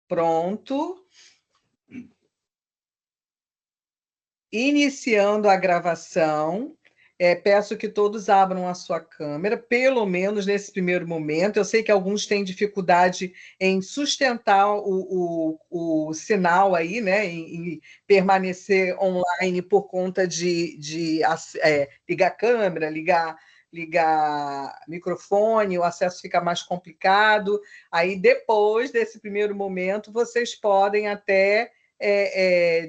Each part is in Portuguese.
Pronto. Iniciando a gravação. Peço que todos abram a sua câmera, pelo menos nesse primeiro momento. Eu sei que alguns têm dificuldade em sustentar o sinal aí, né? Em permanecer online por conta de ligar câmera, ligar microfone, o acesso fica mais complicado. Aí, depois desse primeiro momento, vocês podem até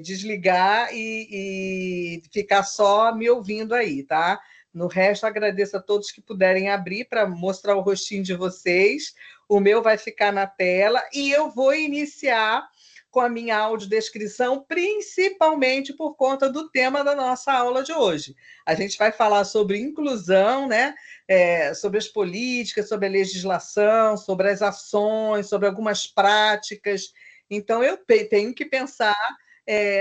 desligar e ficar só me ouvindo aí, tá? No resto, agradeço a todos que puderem abrir para mostrar o rostinho de vocês. O meu vai ficar na tela e eu vou iniciar com a minha audiodescrição, principalmente por conta do tema da nossa aula de hoje. A gente vai falar sobre inclusão, né? Sobre as políticas, sobre a legislação, sobre as ações, sobre algumas práticas. Então, eu tenho que pensar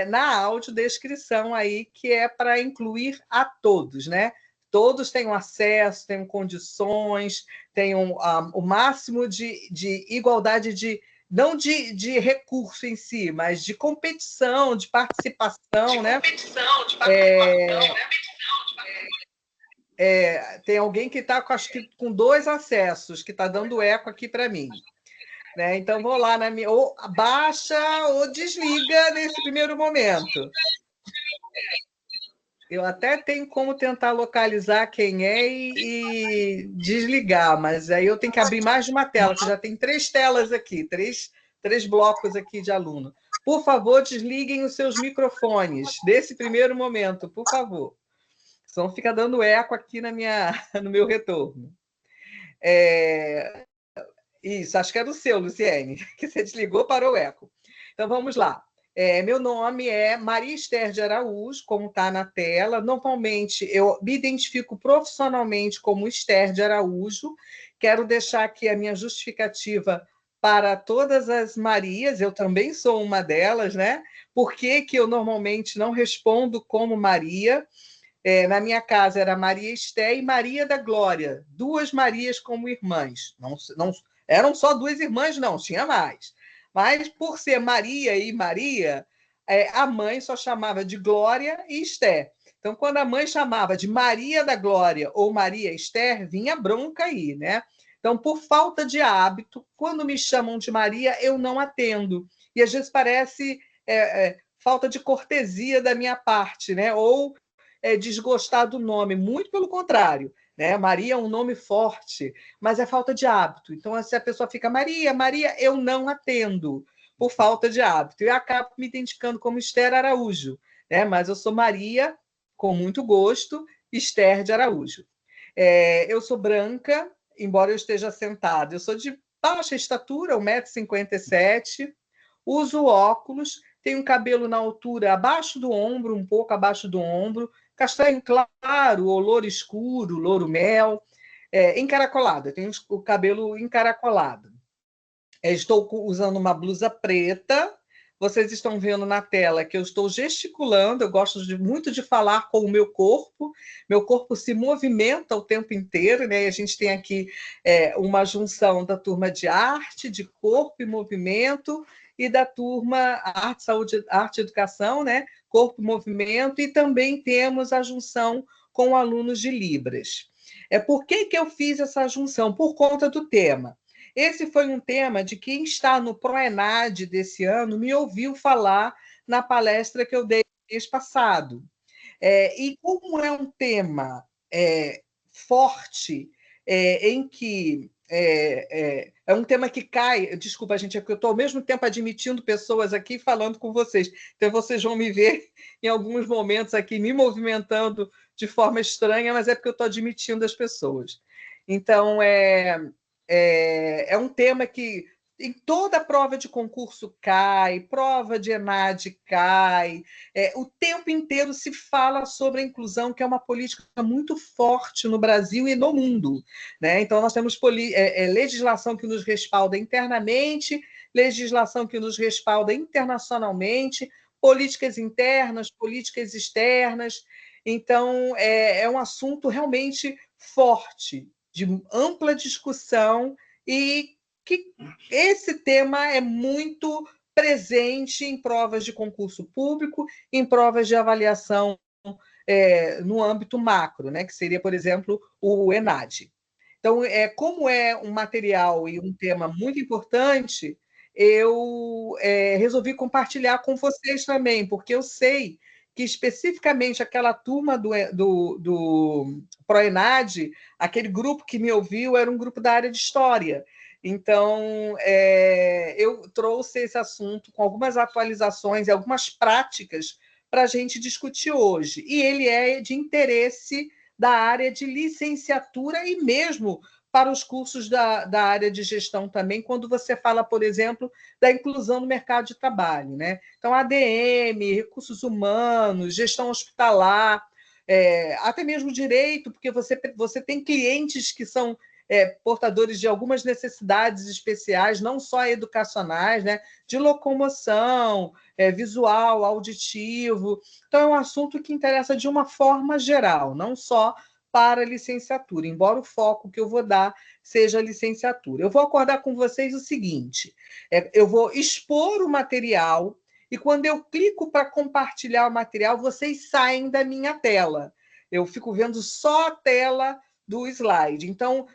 na audiodescrição aí, que é para incluir a todos, né? Todos tenham acesso, tenham condições, tenham o máximo de igualdade não de recurso em si, mas de competição, de participação, né? Tem alguém que está, acho que, com 2 acessos, que está dando eco aqui para mim. Né? Então, vou lá na minha. Ou baixa ou desliga nesse primeiro momento. Eu até tenho como tentar localizar quem é e desligar, mas aí eu tenho que abrir mais de uma tela, que já tem 3 telas aqui, três blocos aqui de aluno. Por favor, desliguem os seus microfones nesse primeiro momento, por favor. Senão fica dando eco aqui no meu retorno. Isso, acho que era o seu, Luciene, que você desligou, parou o eco. Então, vamos lá. Meu nome é Maria Esther de Araújo, como está na tela. Normalmente, eu me identifico profissionalmente como Esther de Araújo. Quero deixar aqui a minha justificativa para todas as Marias, eu também sou uma delas, né? Por que eu normalmente não respondo como Maria? Na minha casa era Maria Esté e Maria da Glória, 2 Marias como irmãs. Não eram só 2 irmãs, não, tinha mais. Mas, por ser Maria e Maria, a mãe só chamava de Glória e Esté. Então, quando a mãe chamava de Maria da Glória ou Maria Esther, vinha bronca aí, né? Então, por falta de hábito, quando me chamam de Maria, eu não atendo. E às vezes parece falta de cortesia da minha parte, né? Ou desgostar do nome, muito pelo contrário. Né? Maria é um nome forte, mas é falta de hábito. Então, se a pessoa fica Maria, Maria, eu não atendo por falta de hábito. Eu acabo me identificando como Esther Araújo, né? Mas eu sou Maria, com muito gosto, Esther de Araújo. Eu sou branca, embora eu esteja sentada. Eu sou de baixa estatura, 1,57 m, uso óculos, tenho cabelo na altura abaixo do ombro, um pouco abaixo do ombro, castanho claro, ou louro escuro, louro mel, encaracolado, eu tenho o cabelo encaracolado. Estou usando uma blusa preta. Vocês estão vendo na tela que eu estou gesticulando, eu gosto muito de falar com o meu corpo se movimenta o tempo inteiro, né? E a gente tem aqui uma junção da turma de arte, de corpo e movimento, e da turma Arte, Saúde, Arte e Educação, né? Corpo e movimento, e também temos a junção com alunos de Libras. Por que eu fiz essa junção? Por conta do tema. Esse foi um tema de quem está no ProENAD desse ano me ouviu falar na palestra que eu dei mês passado. E como é um tema forte, em que é um tema que cai. Desculpa, gente, é porque eu estou ao mesmo tempo admitindo pessoas aqui e falando com vocês. Então, vocês vão me ver em alguns momentos aqui me movimentando de forma estranha, mas é porque eu estou admitindo as pessoas. Então, é um tema que em toda prova de concurso cai, prova de ENAD cai, o tempo inteiro se fala sobre a inclusão, que é uma política muito forte no Brasil e no mundo. Né? Então, nós temos legislação que nos respalda internamente, legislação que nos respalda internacionalmente, políticas internas, políticas externas. Então, é um assunto realmente forte, de ampla discussão e que esse tema é muito presente em provas de concurso público, em provas de avaliação no âmbito macro, né, que seria, por exemplo, o ENAD. Então, como é um material e um tema muito importante, eu resolvi compartilhar com vocês também, porque eu sei que especificamente aquela turma do ProENAD, aquele grupo que me ouviu, era um grupo da área de História. Então, eu trouxe esse assunto com algumas atualizações e algumas práticas para a gente discutir hoje. E ele é de interesse da área de licenciatura e mesmo para os cursos da área de gestão também, quando você fala, por exemplo, da inclusão no mercado de trabalho, né? Então, ADM, recursos humanos, gestão hospitalar, até mesmo direito, porque você tem clientes que são portadores de algumas necessidades especiais, não só educacionais, né? De locomoção, visual, auditivo. Então, é um assunto que interessa de uma forma geral, não só para a licenciatura, embora o foco que eu vou dar seja a licenciatura. Eu vou acordar com vocês o seguinte: eu vou expor o material e quando eu clico para compartilhar o material, vocês saem da minha tela. Eu fico vendo só a tela do slide. Então,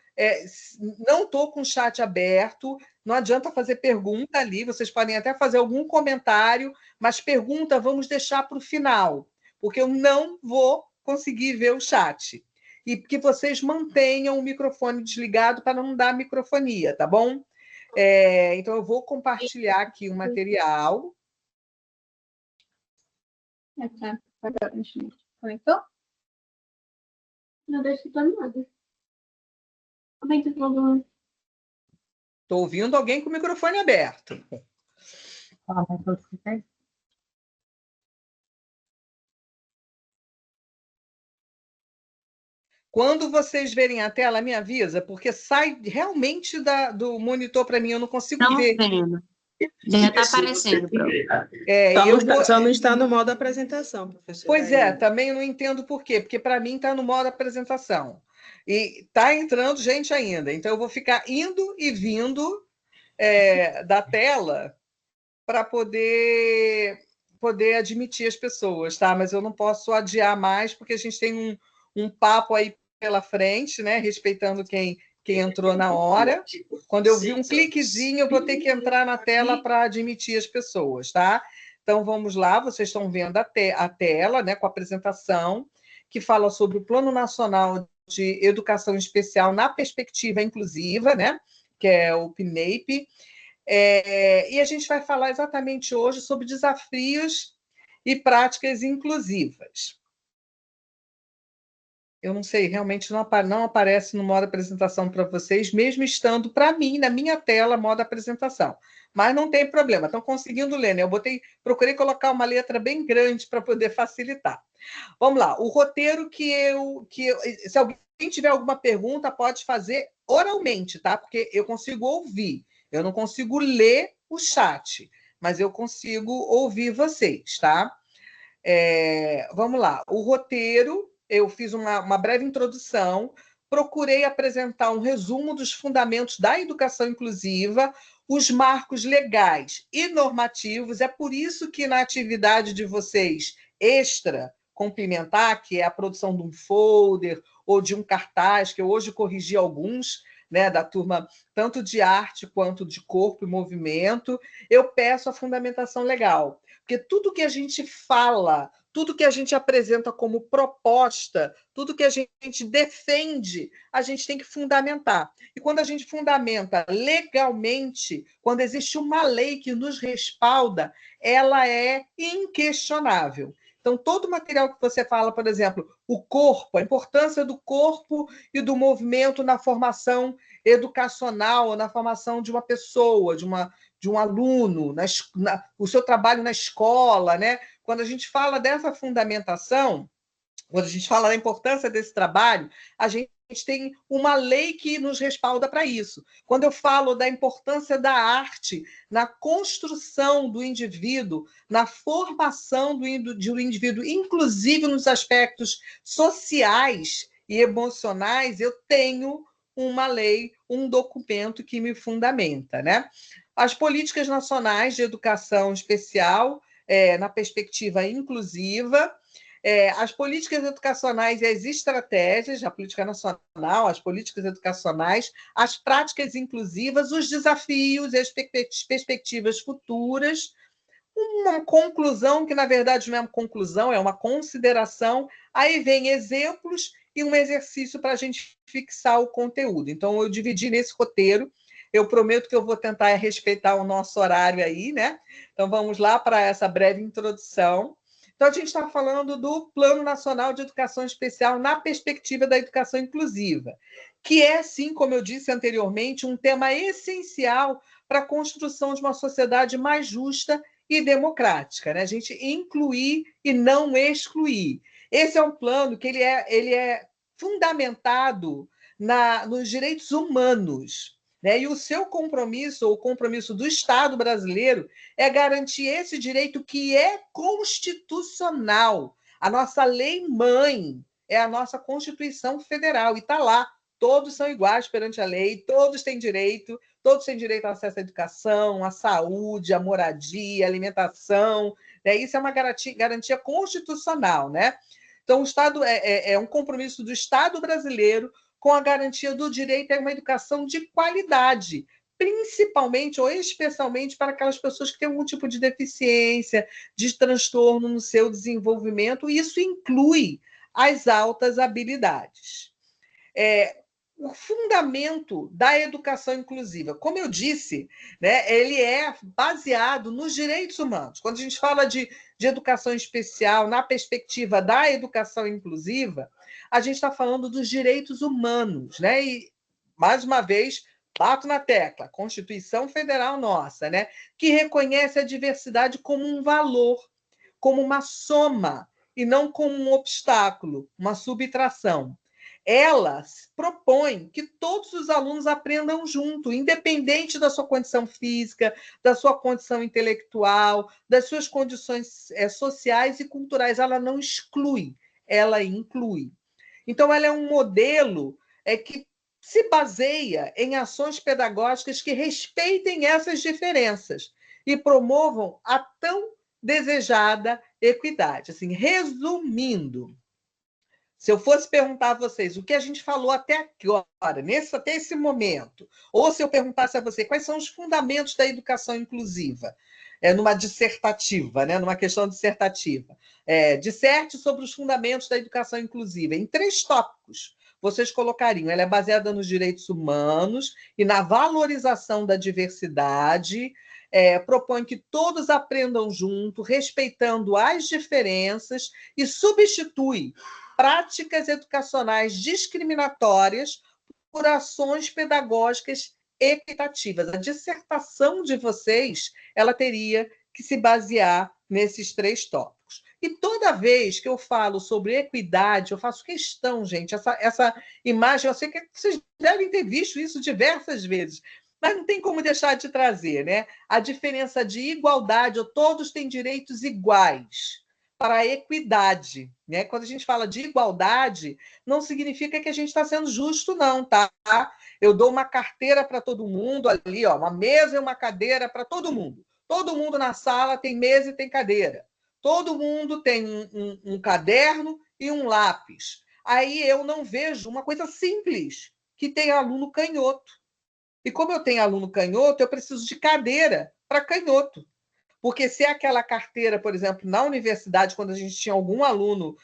não estou com o chat aberto, não adianta fazer pergunta ali, vocês podem até fazer algum comentário, mas pergunta vamos deixar para o final, porque eu não vou conseguir ver o chat. E que vocês mantenham o microfone desligado para não dar microfonia, tá bom? Então, eu vou compartilhar aqui o material. Conectou? Não deixa de nada. Estou ouvindo alguém com o microfone aberto. Quando vocês verem a tela, me avisa, porque sai realmente do monitor para mim, eu não consigo ver. Vendo. Já está aparecendo. Só não está no modo apresentação, professora. Pois também não entendo por quê, porque para mim está no modo apresentação. E está entrando gente ainda, então eu vou ficar indo e vindo da tela para poder admitir as pessoas, tá? Mas eu não posso adiar mais, porque a gente tem um papo aí pela frente, né? Respeitando quem entrou na hora. Quando eu vi um cliquezinho, eu vou ter que entrar na tela para admitir as pessoas, tá? Então, vamos lá, vocês estão vendo a tela, né, com a apresentação, que fala sobre o Plano Nacional de Educação Especial na Perspectiva Inclusiva, né, que é o PNEIP. E a gente vai falar exatamente hoje sobre desafios e práticas inclusivas. Eu não sei, realmente não aparece no modo apresentação para vocês, mesmo estando para mim, na minha tela, modo apresentação. Mas não tem problema, estão conseguindo ler, né? Procurei colocar uma letra bem grande para poder facilitar. Vamos lá, o roteiro se alguém tiver alguma pergunta, pode fazer oralmente, tá? Porque eu consigo ouvir, eu não consigo ler o chat, mas eu consigo ouvir vocês, tá? Vamos lá, o roteiro, eu fiz uma breve introdução, procurei apresentar um resumo dos fundamentos da educação inclusiva, os marcos legais e normativos. É por isso que na atividade de vocês extra, complementar, que é a produção de um folder ou de um cartaz, que eu hoje corrigi alguns, né, da turma tanto de arte quanto de corpo e movimento, eu peço a fundamentação legal. Porque tudo que a gente fala, tudo que a gente apresenta como proposta, tudo que a gente defende, a gente tem que fundamentar. E quando a gente fundamenta legalmente, quando existe uma lei que nos respalda, ela é inquestionável. Então, todo material que você fala, por exemplo, o corpo, a importância do corpo e do movimento na formação educacional, na formação de uma pessoa, de um aluno, o seu trabalho na escola, né? Quando a gente fala dessa fundamentação, quando a gente fala da importância desse trabalho, a gente tem uma lei que nos respalda para isso. Quando eu falo da importância da arte na construção do indivíduo, na formação de um indivíduo, inclusive nos aspectos sociais e emocionais, eu tenho uma lei, um documento que me fundamenta, né? As políticas nacionais de educação especial, na perspectiva inclusiva, as políticas educacionais e as estratégias, a política nacional, as políticas educacionais, as práticas inclusivas, os desafios e as perspectivas futuras, uma conclusão que, na verdade, não é uma conclusão, é uma consideração, aí vem exemplos e um exercício para a gente fixar o conteúdo. Então, eu dividi nesse roteiro, eu prometo que eu vou tentar respeitar o nosso horário aí, né? Então, vamos lá para essa breve introdução. Então, a gente está falando do Plano Nacional de Educação Especial na perspectiva da educação inclusiva, que é, sim, como eu disse anteriormente, um tema essencial para a construção de uma sociedade mais justa e democrática, né? A gente incluir e não excluir. Esse é um plano que ele é fundamentado nos direitos humanos, né? E o seu compromisso, ou o compromisso do Estado brasileiro, é garantir esse direito que é constitucional. A nossa lei-mãe é a nossa Constituição Federal, e está lá. Todos são iguais perante a lei, todos têm direito ao acesso à educação, à saúde, à moradia, à alimentação. Né? Isso é uma garantia constitucional. Né? Então, o Estado é um compromisso do Estado brasileiro com a garantia do direito a uma educação de qualidade, principalmente ou especialmente para aquelas pessoas que têm algum tipo de deficiência, de transtorno no seu desenvolvimento, e isso inclui as altas habilidades. O fundamento da educação inclusiva, como eu disse, né, ele é baseado nos direitos humanos. Quando a gente fala de educação especial na perspectiva da educação inclusiva, a gente está falando dos direitos humanos, né? E, mais uma vez, bato na tecla, Constituição Federal nossa, né, que reconhece a diversidade como um valor, como uma soma, e não como um obstáculo, uma subtração. Ela propõe que todos os alunos aprendam junto, independente da sua condição física, da sua condição intelectual, das suas condições sociais e culturais. Ela não exclui, ela inclui. Então, ela é um modelo que se baseia em ações pedagógicas que respeitem essas diferenças e promovam a tão desejada equidade. Assim, resumindo, se eu fosse perguntar a vocês o que a gente falou até agora, até esse momento, ou se eu perguntasse a você quais são os fundamentos da educação inclusiva, numa dissertativa, né, numa questão dissertativa, disserte sobre os fundamentos da educação inclusiva, em 3 tópicos, vocês colocariam, ela é baseada nos direitos humanos e na valorização da diversidade, propõe que todos aprendam junto, respeitando as diferenças, e substitui práticas educacionais discriminatórias por ações pedagógicas equitativas. A dissertação de vocês, ela teria que se basear nesses 3 tópicos. E toda vez que eu falo sobre equidade, eu faço questão, gente, essa imagem, eu sei que vocês devem ter visto isso diversas vezes, mas não tem como deixar de trazer, né? A diferença de igualdade, ou todos têm direitos iguais, para a equidade. Né? Quando a gente fala de igualdade, não significa que a gente está sendo justo, não, tá? Eu dou uma carteira para todo mundo ali, ó, uma mesa e uma cadeira para todo mundo. Todo mundo na sala tem mesa e tem cadeira. Todo mundo tem um caderno e um lápis. Aí eu não vejo uma coisa simples, que tem aluno canhoto. E como eu tenho aluno canhoto, eu preciso de cadeira para canhoto. Porque se aquela carteira, por exemplo, na universidade, quando a gente tinha algum aluno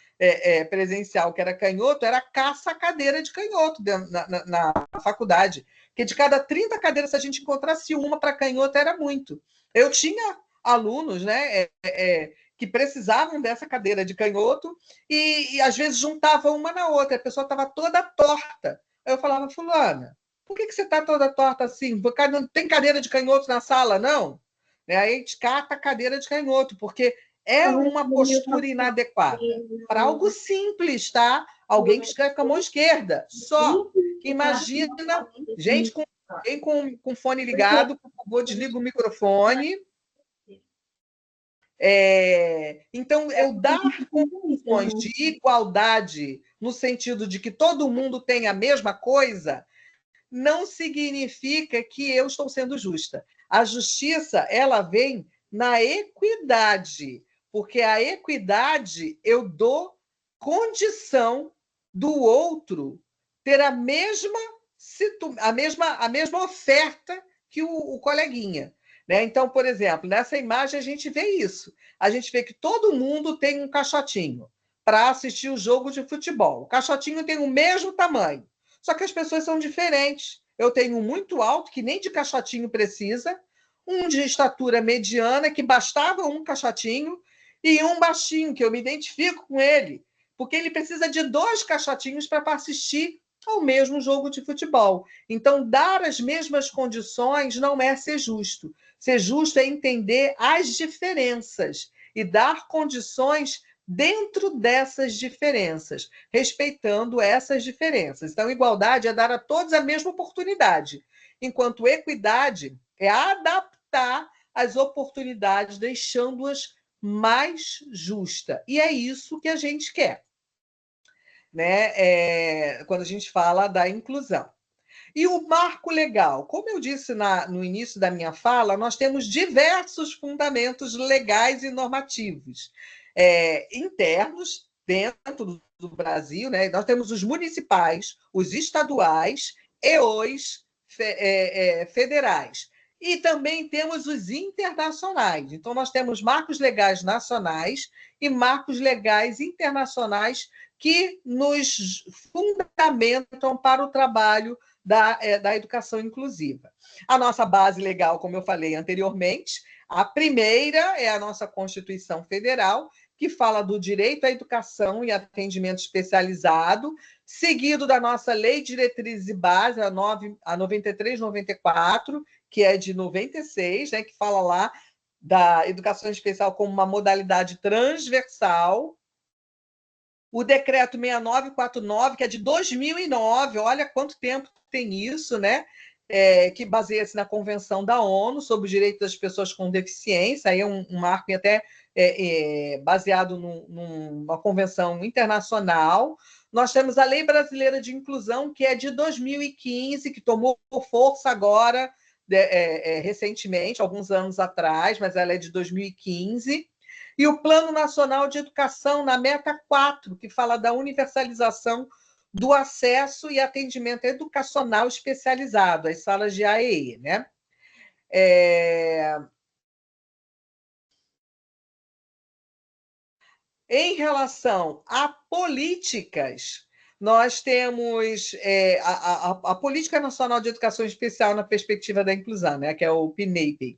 presencial que era canhoto, era caça-cadeira de canhoto na faculdade. Porque de cada 30 cadeiras, se a gente encontrasse uma para canhoto, era muito. Eu tinha alunos, né, que precisavam dessa cadeira de canhoto e às vezes juntavam uma na outra, a pessoa estava toda torta. Aí eu falava, fulana, por que você está toda torta assim? Não tem cadeira de canhoto na sala, não? Aí a gente cata a cadeira de canhoto, porque é uma postura inadequada. Para algo simples, tá? Alguém que escreve com a mão esquerda, só. Que imagina, gente com fone ligado, por favor, desliga o microfone. Então, eu dar condições de igualdade, no sentido de que todo mundo tem a mesma coisa, não significa que eu estou sendo justa. A justiça, ela vem na equidade, porque a equidade eu dou condição do outro ter a mesma oferta que o coleguinha. Né? Então, por exemplo, nessa imagem a gente vê isso. A gente vê que todo mundo tem um caixotinho para assistir o jogo de futebol. O caixotinho tem o mesmo tamanho, só que as pessoas são diferentes. Eu tenho um muito alto, que nem de caixotinho precisa, um de estatura mediana, que bastava um caixotinho, e um baixinho, que eu me identifico com ele, porque ele precisa de 2 caixotinhos para assistir ao mesmo jogo de futebol. Então, dar as mesmas condições não é ser justo. Ser justo é entender as diferenças e dar condições dentro dessas diferenças, respeitando essas diferenças. Então, igualdade é dar a todos a mesma oportunidade, enquanto equidade é adaptar as oportunidades, deixando-as mais justas. E é isso que a gente quer, né? Quando a gente fala da inclusão. E o marco legal, como eu disse no início da minha fala, nós temos diversos fundamentos legais e normativos internos dentro do Brasil, né? Nós temos os municipais, os estaduais e os federais. E também temos os internacionais. Então, nós temos marcos legais nacionais e marcos legais internacionais que nos fundamentam para o trabalho da educação inclusiva. A nossa base legal, como eu falei anteriormente, a primeira é a nossa Constituição Federal, que fala do direito à educação e atendimento especializado, seguido da nossa Lei de Diretrizes e Base, a 93/94, que é de 96, né, que fala lá da educação especial como uma modalidade transversal. O decreto 6949, que é de 2009, olha quanto tempo tem isso, né? Que baseia-se na Convenção da ONU sobre o direito das pessoas com deficiência, aí é um marco até baseado numa convenção internacional. Nós temos a Lei Brasileira de Inclusão, que é de 2015, que tomou força agora, recentemente, alguns anos atrás, mas ela é de 2015. E o Plano Nacional de Educação, na meta 4, que fala da universalização do acesso e atendimento educacional especializado, as salas de AEE, né? Em relação a políticas, nós temos a Política Nacional de Educação Especial na Perspectiva da Inclusão, né? Que é o PNAEP.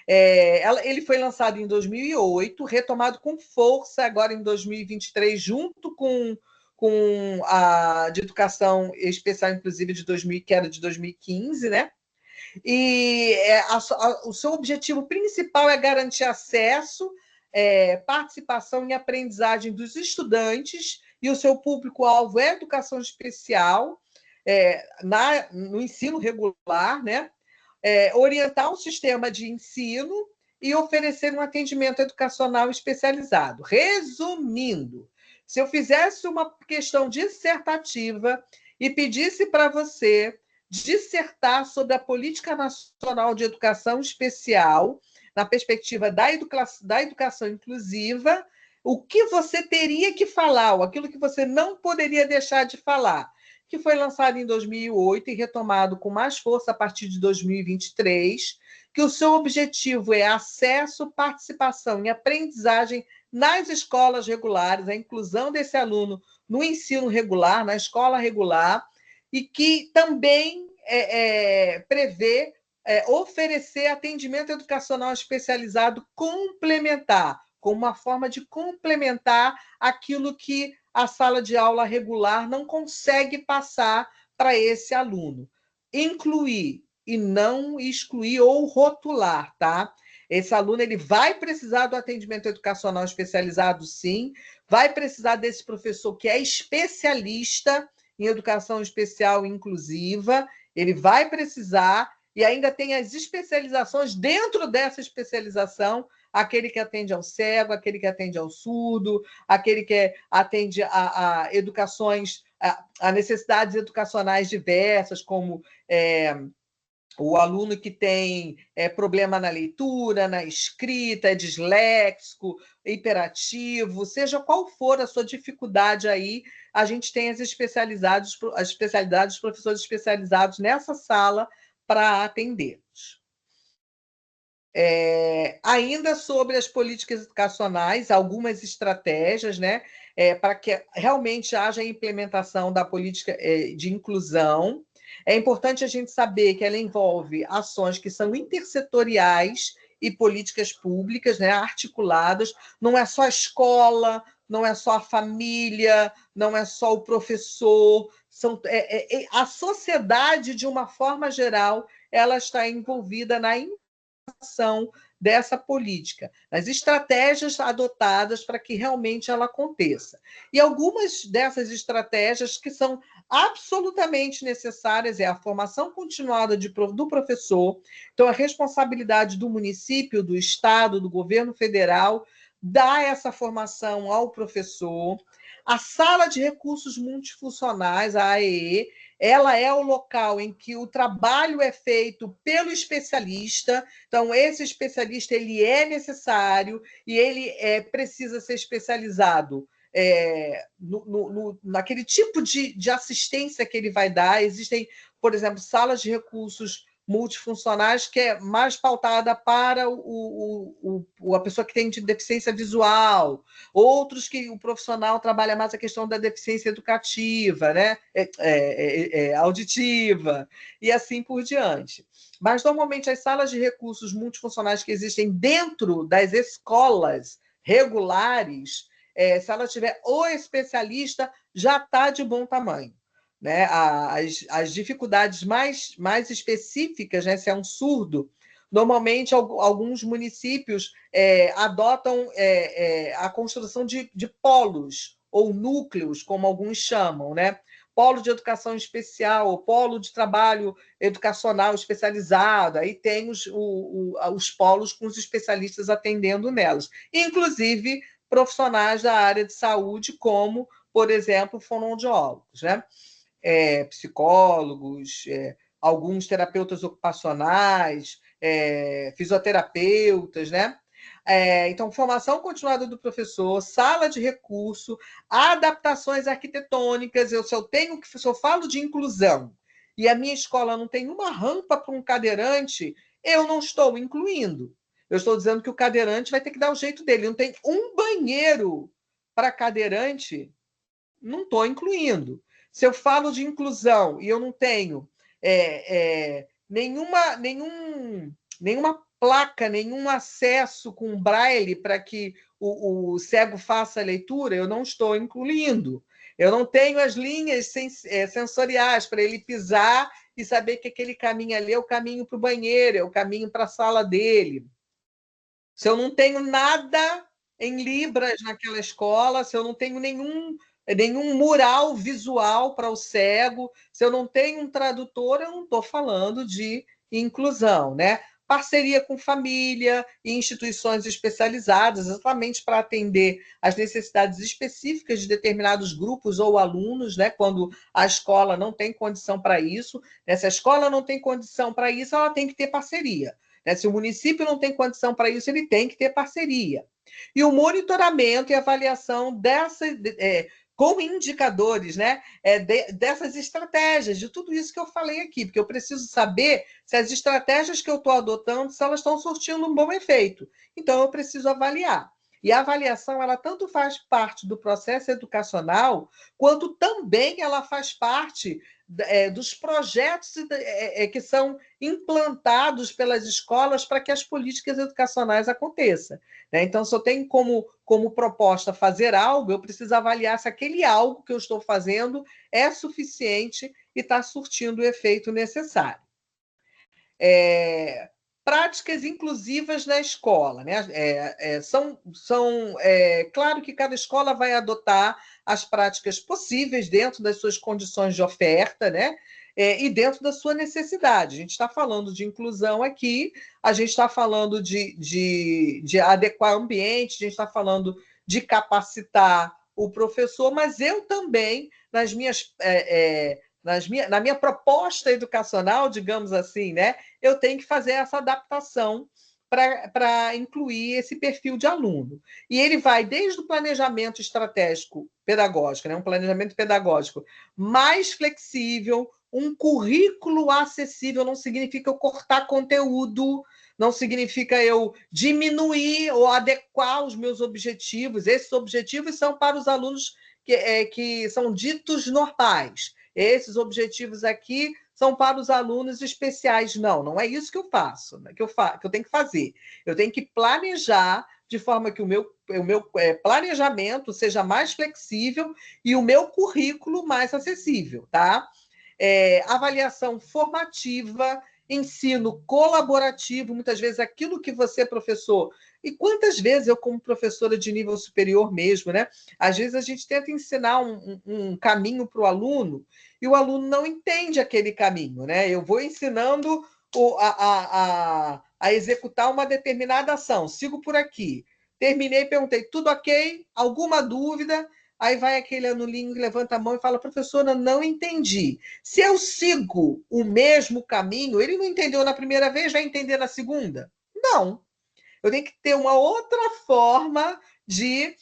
Ele foi lançado em 2008, retomado com força agora em 2023, junto com a de Educação Especial, inclusive, que era de 2015, né? E o seu objetivo principal é garantir acesso, participação e aprendizagem dos estudantes, e o seu público-alvo é educação especial, no ensino regular, né? Orientar o sistema de ensino e oferecer um atendimento educacional especializado. Resumindo, se eu fizesse uma questão dissertativa e pedisse para você dissertar sobre a Política Nacional de Educação Especial, na perspectiva da educação inclusiva, o que você teria que falar, ou aquilo que você não poderia deixar de falar, que foi lançado em 2008 e retomado com mais força a partir de 2023, que o seu objetivo é acesso, participação e aprendizagem nas escolas regulares, a inclusão desse aluno no ensino regular, na escola regular, e que também prevê oferecer atendimento educacional especializado complementar, como uma forma de complementar aquilo que a sala de aula regular não consegue passar para esse aluno. Incluir e não excluir ou rotular, tá? Esse aluno ele vai precisar do atendimento educacional especializado, sim, vai precisar desse professor que é especialista em educação especial e inclusiva, ele vai precisar, e ainda tem as especializações dentro dessa especialização, aquele que atende ao cego, aquele que atende ao surdo, aquele que atende a educações a necessidades educacionais diversas, como o aluno que tem problema na leitura, na escrita, é disléxico, hiperativo, seja qual for a sua dificuldade aí, a gente tem as especialidades, os professores especializados nessa sala para atendê-los. Ainda sobre as políticas educacionais, algumas estratégias, né, para que realmente haja a implementação da política de inclusão. É importante a gente saber que ela envolve ações que são intersetoriais e políticas públicas, né, articuladas. Não é só a escola, não é só a família, não é só o professor. A sociedade, de uma forma geral, ela está envolvida na implementação dessa política, nas estratégias adotadas para que realmente ela aconteça. E algumas dessas estratégias que são absolutamente necessárias é a formação continuada do professor. Então, a responsabilidade do município, do estado, do governo federal, dar essa formação ao professor. A sala de recursos multifuncionais, a AEE, ela é o local em que o trabalho é feito pelo especialista. Então, esse especialista ele é necessário e ele precisa ser especializado naquele tipo de assistência que ele vai dar. Existem, por exemplo, salas de recursos multifuncionais que é mais pautada para a pessoa que tem deficiência visual, outros que o profissional trabalha mais a questão da deficiência educativa, né? Auditiva, e assim por diante. Mas, normalmente, as salas de recursos multifuncionais que existem dentro das escolas regulares, se ela tiver o especialista, já está de bom tamanho. Né? As dificuldades mais específicas, né? Se é um surdo, normalmente alguns municípios adotam a construção de polos ou núcleos, como alguns chamam, né? Polo de educação especial, polo de trabalho educacional especializado, aí tem os polos com os especialistas atendendo nelas, inclusive profissionais da área de saúde, como, por exemplo, fonoaudiólogos, né? Psicólogos, alguns terapeutas ocupacionais, fisioterapeutas, né? Então, formação continuada do professor, sala de recurso, adaptações arquitetônicas. Se eu falo de inclusão e a minha escola não tem uma rampa para um cadeirante, eu não estou incluindo. Eu estou dizendo que o cadeirante vai ter que dar o jeito dele. Não tem um banheiro para cadeirante, não estou incluindo. Se eu falo de inclusão e eu não tenho nenhuma placa, nenhum acesso com braille para que o cego faça a leitura, eu não estou incluindo. Eu não tenho as linhas sensoriais para ele pisar e saber que aquele caminho ali é o caminho para o banheiro, é o caminho para a sala dele. Se eu não tenho nada em Libras naquela escola, se eu não tenho nenhum mural visual para o cego, se eu não tenho um tradutor, eu não estou falando de inclusão, né? Parceria com família e instituições especializadas, exatamente para atender às necessidades específicas de determinados grupos ou alunos, né? Quando a escola não tem condição para isso. Né? Se a escola não tem condição para isso, ela tem que ter parceria. Né? Se o município não tem condição para isso, ele tem que ter parceria. E o monitoramento e avaliação com indicadores, né? Dessas estratégias, de tudo isso que eu falei aqui, porque eu preciso saber se as estratégias que eu estou adotando, se elas estão surtindo um bom efeito. Então, eu preciso avaliar. E a avaliação, ela tanto faz parte do processo educacional, quanto também ela faz parte dos projetos que são implantados pelas escolas para que as políticas educacionais aconteçam. Né? Então, se eu tenho como proposta fazer algo, eu preciso avaliar se aquele algo que eu estou fazendo é suficiente e está surtindo o efeito necessário. Práticas inclusivas na escola. Né? Claro que cada escola vai adotar as práticas possíveis dentro das suas condições de oferta, né? E dentro da sua necessidade. A gente está falando de inclusão aqui, a gente está falando de adequar o ambiente, a gente está falando de capacitar o professor, mas eu também na minha proposta educacional, digamos assim, né, eu tenho que fazer essa adaptação para incluir esse perfil de aluno. E ele vai desde o planejamento estratégico pedagógico, né, um planejamento pedagógico mais flexível, um currículo acessível, não significa eu cortar conteúdo, não significa eu diminuir ou adequar os meus objetivos. Esses objetivos são para os alunos que são ditos normais. Esses objetivos aqui são para os alunos especiais. Não, não é isso que eu faço, né? que eu tenho que fazer. Eu tenho que planejar de forma que o meu planejamento seja mais flexível e o meu currículo mais acessível, tá? Avaliação formativa, ensino colaborativo, muitas vezes aquilo que você, professor, e quantas vezes eu, como professora de nível superior mesmo, né? Às vezes a gente tenta ensinar um caminho para o aluno e o aluno não entende aquele caminho, né? Eu vou ensinando a executar uma determinada ação, sigo por aqui. Terminei, perguntei, tudo ok? Alguma dúvida? Aí vai aquele aluninho que levanta a mão e fala, professora, não entendi. Se eu sigo o mesmo caminho, ele não entendeu na primeira vez, vai entender na segunda? Não. Eu tenho que ter uma outra forma de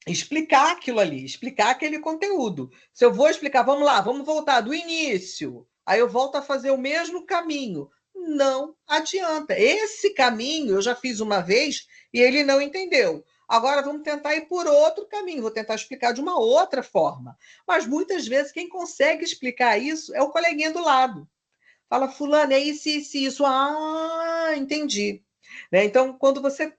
explicar aquilo ali, explicar aquele conteúdo. Se eu vou explicar, vamos lá, vamos voltar do início. Aí eu volto a fazer o mesmo caminho. Não adianta. Esse caminho eu já fiz uma vez e ele não entendeu. Agora vamos tentar ir por outro caminho, vou tentar explicar de uma outra forma. Mas muitas vezes quem consegue explicar isso é o coleguinha do lado. Fala, fulano, é isso, isso, isso. Ah, entendi. Né? Então, quando você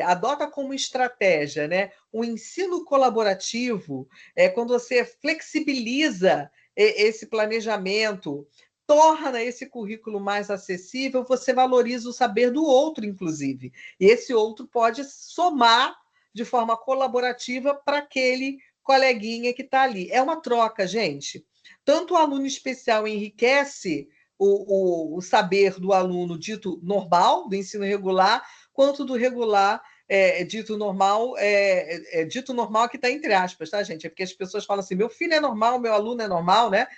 adota como estratégia, né, o ensino colaborativo, quando você flexibiliza esse planejamento, torna esse currículo mais acessível, você valoriza o saber do outro, inclusive. E esse outro pode somar de forma colaborativa para aquele coleguinha que está ali. É uma troca, gente. Tanto o aluno especial enriquece o saber do aluno dito normal, do ensino regular, quanto do regular dito normal que está entre aspas, tá, gente? É porque as pessoas falam assim, meu filho é normal, meu aluno é normal, né?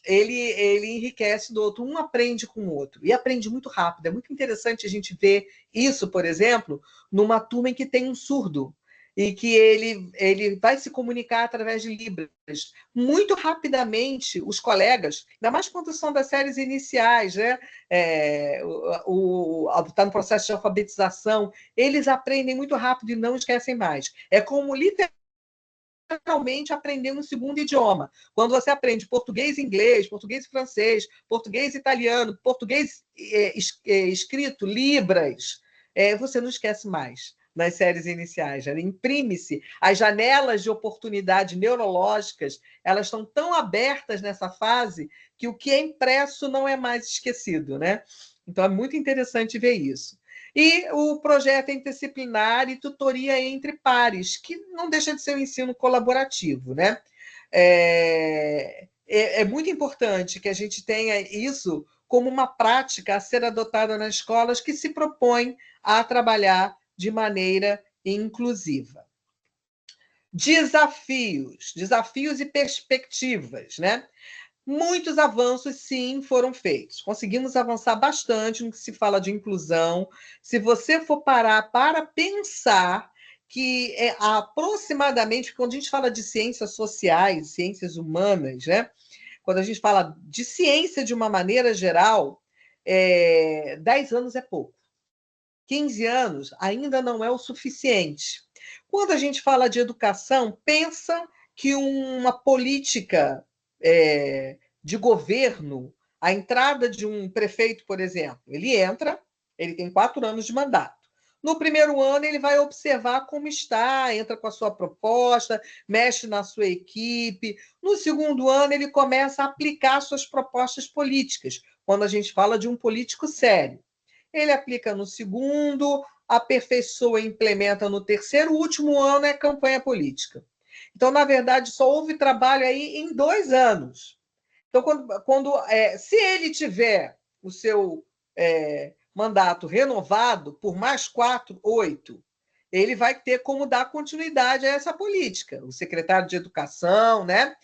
Ele enriquece do outro, um aprende com o outro, e aprende muito rápido. É muito interessante a gente ver isso, por exemplo, numa turma em que tem um surdo, e que ele vai se comunicar através de Libras. Muito rapidamente, os colegas, ainda mais quando são das séries iniciais, né? Está no processo de alfabetização, eles aprendem muito rápido e não esquecem mais. É como literalmente aprender um segundo idioma. Quando você aprende português e inglês, português e francês, português e italiano, português escrito, Libras, você não esquece mais nas séries iniciais. Imprime-se. As janelas de oportunidade neurológicas, elas estão tão abertas nessa fase que o que é impresso não é mais esquecido, né? Então, é muito interessante ver isso. E o projeto interdisciplinar e tutoria entre pares, que não deixa de ser um ensino colaborativo, né? É muito importante que a gente tenha isso como uma prática a ser adotada nas escolas que se propõem a trabalhar de maneira inclusiva. Desafios e perspectivas, né? Muitos avanços, sim, foram feitos. Conseguimos avançar bastante no que se fala de inclusão. Se você for parar para pensar que aproximadamente, quando a gente fala de ciências sociais, ciências humanas, né? Quando a gente fala de ciência de uma maneira geral, 10 anos é pouco. 15 anos ainda não é o suficiente. Quando a gente fala de educação, pensa que uma política de governo, a entrada de um prefeito, por exemplo, ele entra, ele tem 4 anos de mandato. No primeiro ano, ele vai observar como está, entra com a sua proposta, mexe na sua equipe. No segundo ano, ele começa a aplicar suas propostas políticas, quando a gente fala de um político sério. Ele aplica no segundo, aperfeiçoa e implementa no terceiro, o último ano é campanha política. Então, na verdade, só houve trabalho aí em 2 anos. Então, se ele tiver o seu mandato renovado por mais 4, 8, ele vai ter como dar continuidade a essa política, o secretário de Educação, né?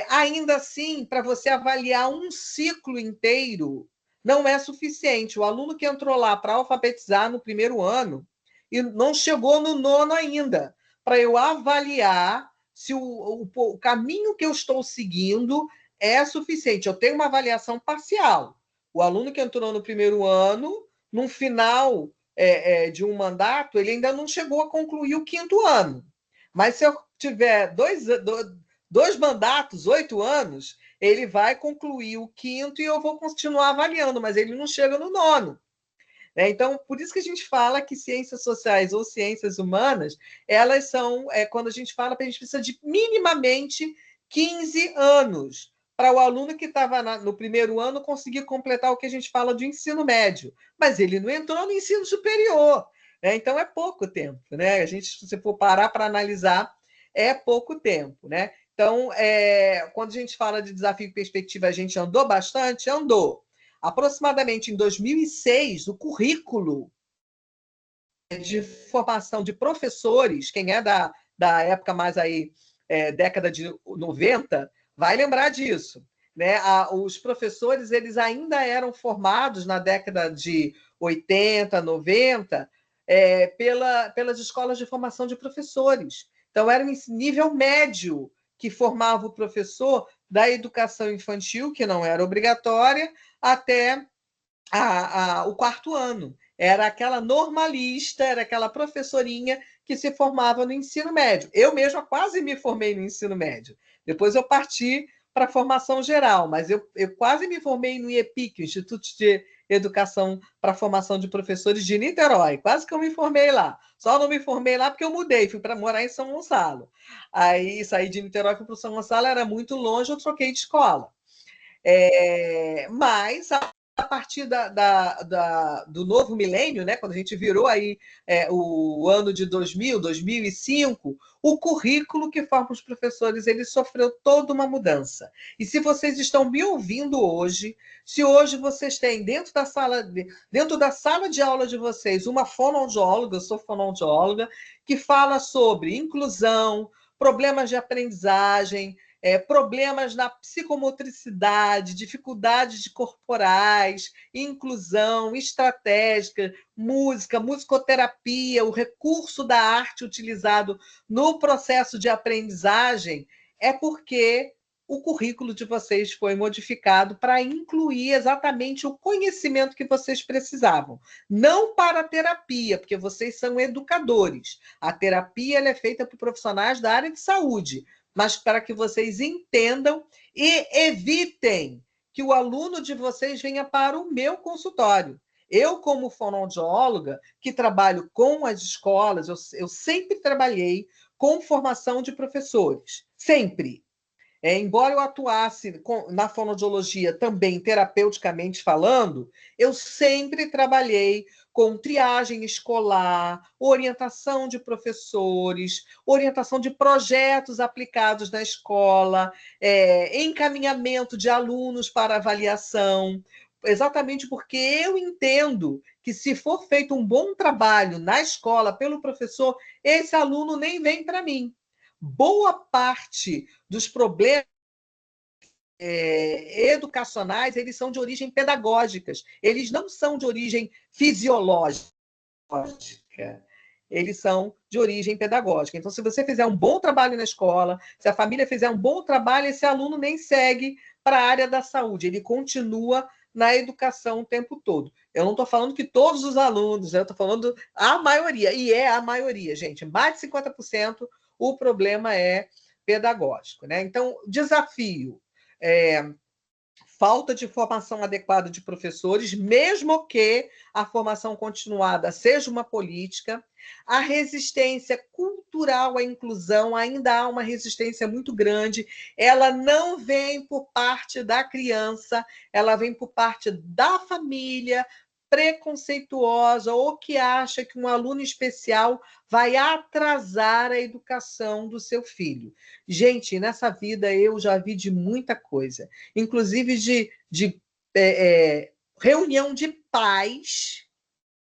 Ainda assim, para você avaliar um ciclo inteiro, não é suficiente. O aluno que entrou lá para alfabetizar no primeiro ano e não chegou no nono ainda, para eu avaliar se o caminho que eu estou seguindo é suficiente. Eu tenho uma avaliação parcial. O aluno que entrou no primeiro ano, no final de um mandato, ele ainda não chegou a concluir o quinto ano. Mas se eu tiver dois mandatos, 8 anos, ele vai concluir o quinto e eu vou continuar avaliando, mas ele não chega no nono. Então, por isso que a gente fala que ciências sociais ou ciências humanas, elas são, quando a gente fala que a gente precisa de minimamente 15 anos para o aluno que estava no primeiro ano conseguir completar o que a gente fala de ensino médio, mas ele não entrou no ensino superior. Então, é pouco tempo. Né? A gente, se você for parar para analisar, é pouco tempo. Né? Então, quando a gente fala de desafio e perspectiva, a gente andou bastante? Andou. Aproximadamente em 2006, o currículo de formação de professores, quem é da época mais aí, década de 90, vai lembrar disso. Né? Os professores eles ainda eram formados na década de 80, 90, pelas escolas de formação de professores. Então, era um nível médio que formava o professor da educação infantil, que não era obrigatória, até o quarto ano. Era aquela normalista, era aquela professorinha que se formava no ensino médio. Eu mesma quase me formei no ensino médio. Depois eu parti para a formação geral, mas eu quase me formei no IEPIC, Instituto de Educação para a Formação de Professores de Niterói. Quase que eu me formei lá. Só não me formei lá porque eu mudei, fui para morar em São Gonçalo. Aí saí de Niterói para São Gonçalo, era muito longe, eu troquei de escola. Mas a partir do novo milênio, né, quando a gente virou aí o ano de 2000, 2005, o currículo que forma os professores ele sofreu toda uma mudança. E se vocês estão me ouvindo hoje, se hoje vocês têm dentro da sala de aula de vocês uma fonoaudióloga, eu sou fonoaudióloga, que fala sobre inclusão, problemas de aprendizagem, problemas na psicomotricidade, dificuldades corporais, inclusão, estratégica, música, musicoterapia, o recurso da arte utilizado no processo de aprendizagem, é porque o currículo de vocês foi modificado para incluir exatamente o conhecimento que vocês precisavam. Não para a terapia, porque vocês são educadores. A terapia ela é feita por profissionais da área de saúde, mas para que vocês entendam e evitem que o aluno de vocês venha para o meu consultório. Eu, como fonoaudióloga, que trabalho com as escolas, eu sempre trabalhei com formação de professores, sempre. Embora eu atuasse na fonoaudiologia também terapeuticamente falando, eu sempre trabalhei com triagem escolar, orientação de professores, orientação de projetos aplicados na escola, encaminhamento de alunos para avaliação, exatamente porque eu entendo que se for feito um bom trabalho na escola pelo professor, esse aluno nem vem para mim. Boa parte dos problemas educacionais eles são de origem pedagógicas, eles não são de origem fisiológica, eles são de origem pedagógica. Então, se você fizer um bom trabalho na escola, se a família fizer um bom trabalho, esse aluno nem segue para a área da saúde, ele continua na educação o tempo todo. Eu não estou falando que todos os alunos, eu estou falando a maioria, e é a maioria, gente, mais de 50%, o problema é pedagógico. Né? Então, desafio. Falta de formação adequada de professores, mesmo que a formação continuada seja uma política, a resistência cultural à inclusão, ainda há uma resistência muito grande, ela não vem por parte da criança, ela vem por parte da família, preconceituosa ou que acha que um aluno especial vai atrasar a educação do seu filho. Gente, nessa vida eu já vi de muita coisa, inclusive de reunião de pais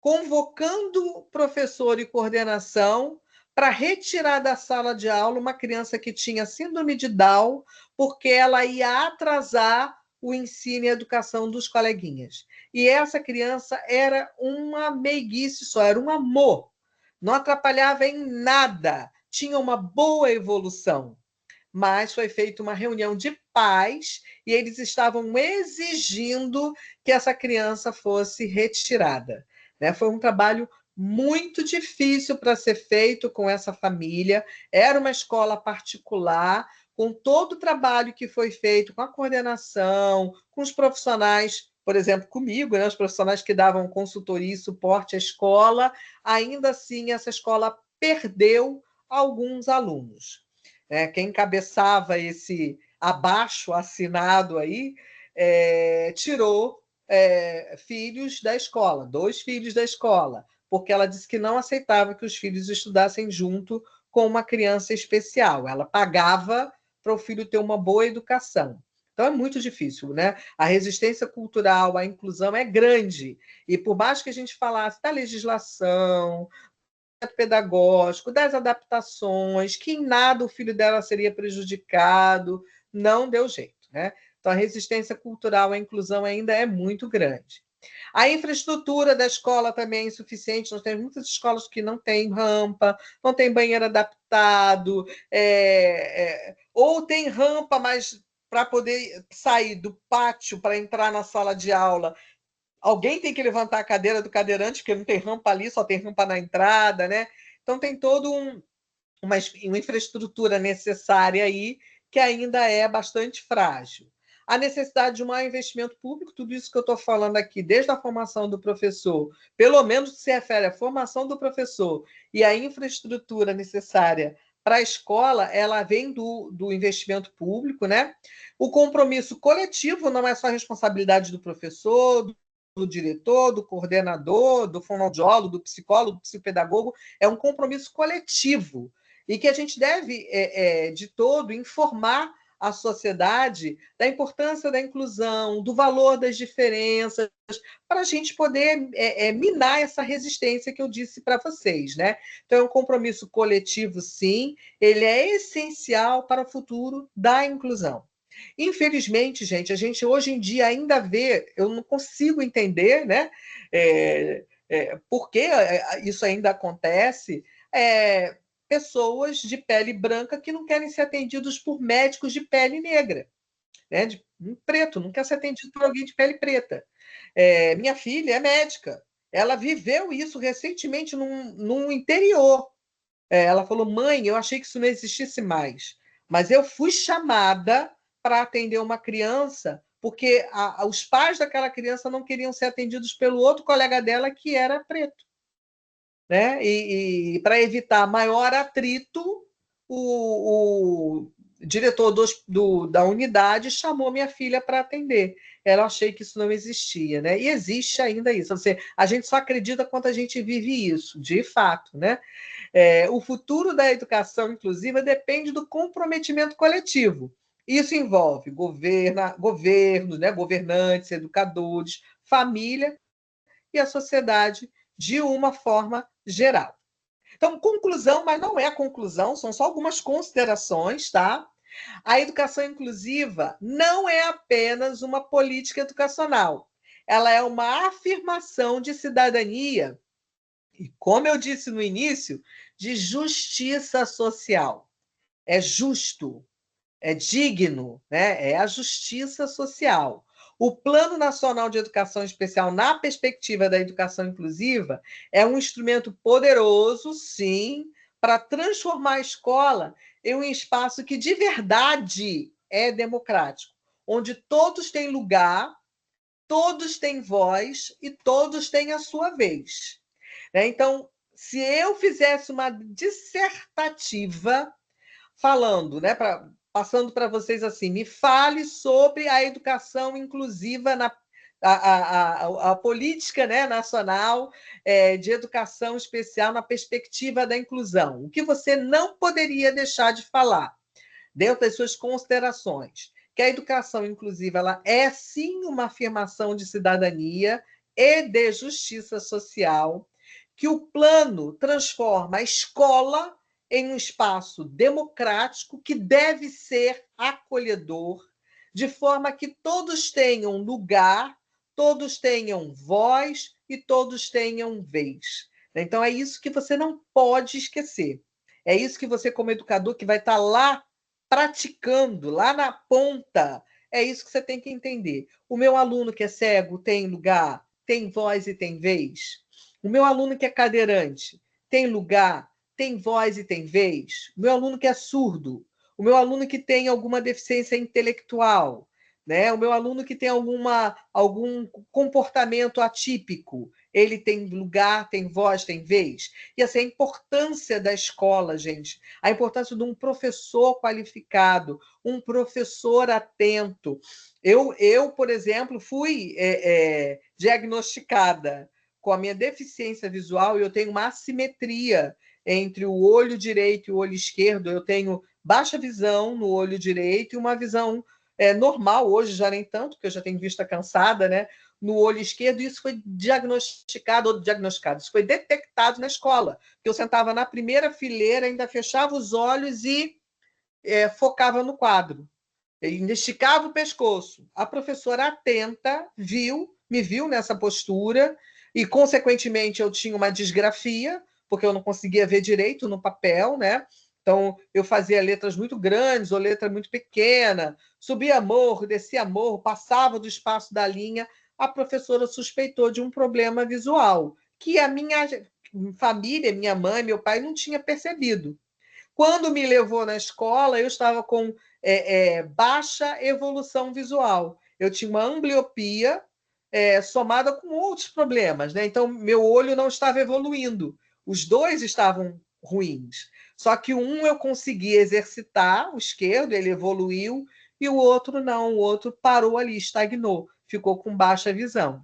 convocando professor e coordenação para retirar da sala de aula uma criança que tinha síndrome de Down, porque ela ia atrasar o ensino e a educação dos coleguinhas. E essa criança era uma meiguice só, era um amor. Não atrapalhava em nada, tinha uma boa evolução. Mas foi feita uma reunião de pais e eles estavam exigindo que essa criança fosse retirada. Né? Foi um trabalho muito difícil para ser feito com essa família. Era uma escola particular, com todo o trabalho que foi feito, com a coordenação, com os profissionais, por exemplo, comigo, né, os profissionais que davam consultoria e suporte à escola, ainda assim essa escola perdeu alguns alunos. Quem encabeçava esse abaixo assinado aí tirou filhos da escola, 2 filhos da escola, porque ela disse que não aceitava que os filhos estudassem junto com uma criança especial. Ela pagava para o filho ter uma boa educação. Então é muito difícil, né? A resistência cultural, a inclusão é grande. E por mais que a gente falasse da legislação, pedagógico, das adaptações, que em nada o filho dela seria prejudicado, não deu jeito, né? Então, a resistência cultural à inclusão ainda é muito grande. A infraestrutura da escola também é insuficiente. Nós temos muitas escolas que não têm rampa, não tem banheiro adaptado, ou tem rampa, mas para poder sair do pátio para entrar na sala de aula, alguém tem que levantar a cadeira do cadeirante, porque não tem rampa ali, só tem rampa na entrada, né? Então tem toda uma infraestrutura necessária aí que ainda é bastante frágil. A necessidade de um maior investimento público, tudo isso que eu estou falando aqui, desde a formação do professor, pelo menos se refere à formação do professor e à infraestrutura necessária para a escola, ela vem do investimento público, né? O compromisso coletivo não é só responsabilidade do professor, do diretor, do coordenador, do fonoaudiólogo, do psicólogo, do psicopedagogo, é um compromisso coletivo e que a gente deve, de todo, informar a sociedade da importância da inclusão, do valor das diferenças, para a gente poder minar essa resistência que eu disse para vocês, né? Então, é um compromisso coletivo, sim, ele é essencial para o futuro da inclusão. Infelizmente, gente, a gente hoje em dia ainda vê, eu não consigo entender, né? Por que isso ainda acontece? Pessoas de pele branca que não querem ser atendidos por médicos de pele negra, né? De preto, não quer ser atendido por alguém de pele preta. Minha filha é médica, ela viveu isso recentemente num interior. Ela falou: mãe, eu achei que isso não existisse mais, mas eu fui chamada para atender uma criança porque os pais daquela criança não queriam ser atendidos pelo outro colega dela que era preto. Né? E para evitar maior atrito, o diretor da unidade chamou minha filha para atender. Ela achei que isso não existia, né? E existe ainda isso. A gente só acredita quando a gente vive isso, de fato, né? O futuro da educação inclusiva depende do comprometimento coletivo. Isso envolve governo, né? Governantes, educadores, família e a sociedade de uma forma geral. Então, conclusão, mas não é a conclusão, são só algumas considerações, tá? A educação inclusiva não é apenas uma política educacional, ela é uma afirmação de cidadania e, como eu disse no início, de justiça social. É justo, é digno, né? É a justiça social. O Plano Nacional de Educação Especial, na perspectiva da educação inclusiva, é um instrumento poderoso, sim, para transformar a escola em um espaço que, de verdade, é democrático, onde todos têm lugar, todos têm voz e todos têm a sua vez. Então, se eu fizesse uma dissertativa falando, né, passando para vocês assim, me fale sobre a educação inclusiva a política, né, nacional de educação especial na perspectiva da inclusão. O que você não poderia deixar de falar, dentro das suas considerações, que a educação inclusiva ela é sim uma afirmação de cidadania, e de justiça social, que o plano transforma a escola em um espaço democrático que deve ser acolhedor, de forma que todos tenham lugar, todos tenham voz e todos tenham vez. Então, é isso que você não pode esquecer. É isso que você, como educador, que vai estar lá praticando, lá na ponta, é isso que você tem que entender. O meu aluno que é cego tem lugar, tem voz e tem vez? O meu aluno que é cadeirante tem lugar, tem voz e tem vez? O meu aluno que é surdo, o meu aluno que tem alguma deficiência intelectual, né? O meu aluno que tem algum comportamento atípico, ele tem lugar, tem voz, tem vez? E assim, a importância da escola, gente, a importância de um professor qualificado, um professor atento. Por exemplo, fui diagnosticada com a minha deficiência visual e eu tenho uma assimetria entre o olho direito e o olho esquerdo. Eu tenho baixa visão no olho direito e uma visão normal, hoje já nem tanto, porque eu já tenho vista cansada, né? No olho esquerdo, isso foi diagnosticado, isso foi detectado na escola. Eu sentava na primeira fileira, ainda fechava os olhos e focava no quadro. Ainda esticava o pescoço. A professora atenta me viu nessa postura e, consequentemente, eu tinha uma disgrafia, porque eu não conseguia ver direito no papel, né? Então, eu fazia letras muito grandes ou letra muito pequena, subia morro, descia morro, passava do espaço da linha. A professora suspeitou de um problema visual, que a minha família, minha mãe, meu pai não tinha percebido. Quando me levou na escola, eu estava com baixa evolução visual. Eu tinha uma ambliopia somada com outros problemas, né? Então, meu olho não estava evoluindo. Os dois estavam ruins. Só que um eu consegui exercitar, o esquerdo, ele evoluiu, e o outro não, o outro parou ali, estagnou, ficou com baixa visão.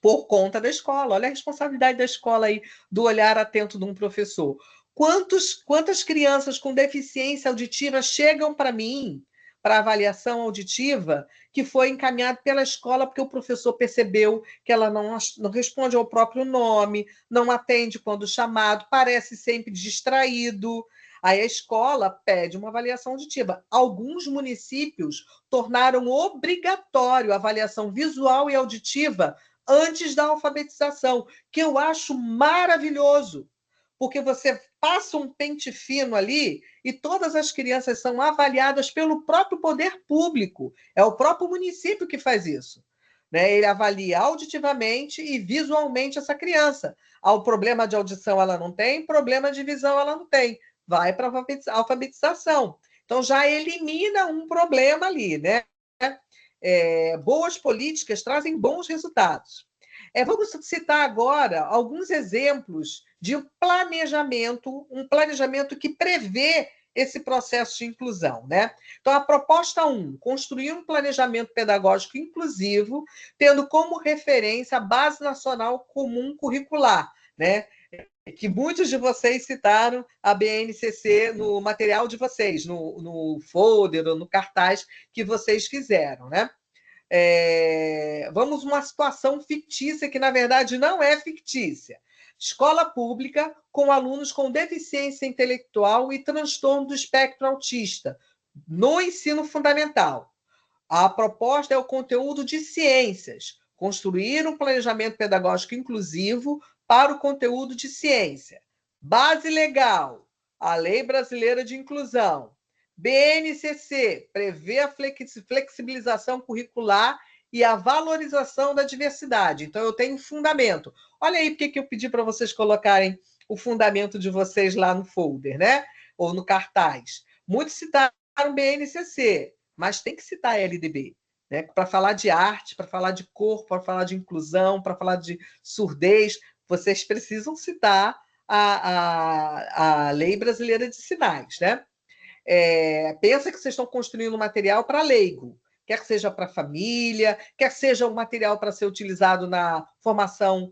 Por conta da escola. Olha a responsabilidade da escola aí, do olhar atento de um professor. Quantas crianças com deficiência auditiva chegam para mim, para avaliação auditiva, que foi encaminhado pela escola porque o professor percebeu que ela não responde ao próprio nome, não atende quando chamado, parece sempre distraído. Aí a escola pede uma avaliação auditiva. Alguns municípios tornaram obrigatório a avaliação visual e auditiva antes da alfabetização, que eu acho maravilhoso, porque você passa um pente fino ali e todas as crianças são avaliadas pelo próprio poder público. É o próprio município que faz isso. Né? Ele avalia auditivamente e visualmente essa criança. O problema de audição ela não tem, problema de visão ela não tem. Vai para a alfabetização. Então, já elimina um problema ali, né? Boas políticas trazem bons resultados. Vamos citar agora alguns exemplos de um planejamento que prevê esse processo de inclusão, né? Então, a proposta 1, construir um planejamento pedagógico inclusivo, tendo como referência a Base Nacional Comum Curricular, né? Que muitos de vocês citaram a BNCC no material de vocês, no folder ou no cartaz que vocês fizeram, né? Vamos uma situação fictícia que, na verdade, não é fictícia. Escola pública com alunos com deficiência intelectual e transtorno do espectro autista, no ensino fundamental. A proposta é o conteúdo de ciências, construir um planejamento pedagógico inclusivo para o conteúdo de ciência. Base legal, a Lei Brasileira de Inclusão. BNCC, prevê a flexibilização curricular e a valorização da diversidade. Então, eu tenho fundamento. Olha aí porque eu pedi para vocês colocarem o fundamento de vocês lá no folder, né? Ou no cartaz. Muitos citaram BNCC, mas tem que citar a LDB, né? Para falar de arte, para falar de corpo, para falar de inclusão, para falar de surdez, vocês precisam citar a Lei Brasileira de Sinais, né? Pensa que vocês estão construindo um material para leigo, quer que seja para família, quer que seja um material para ser utilizado na formação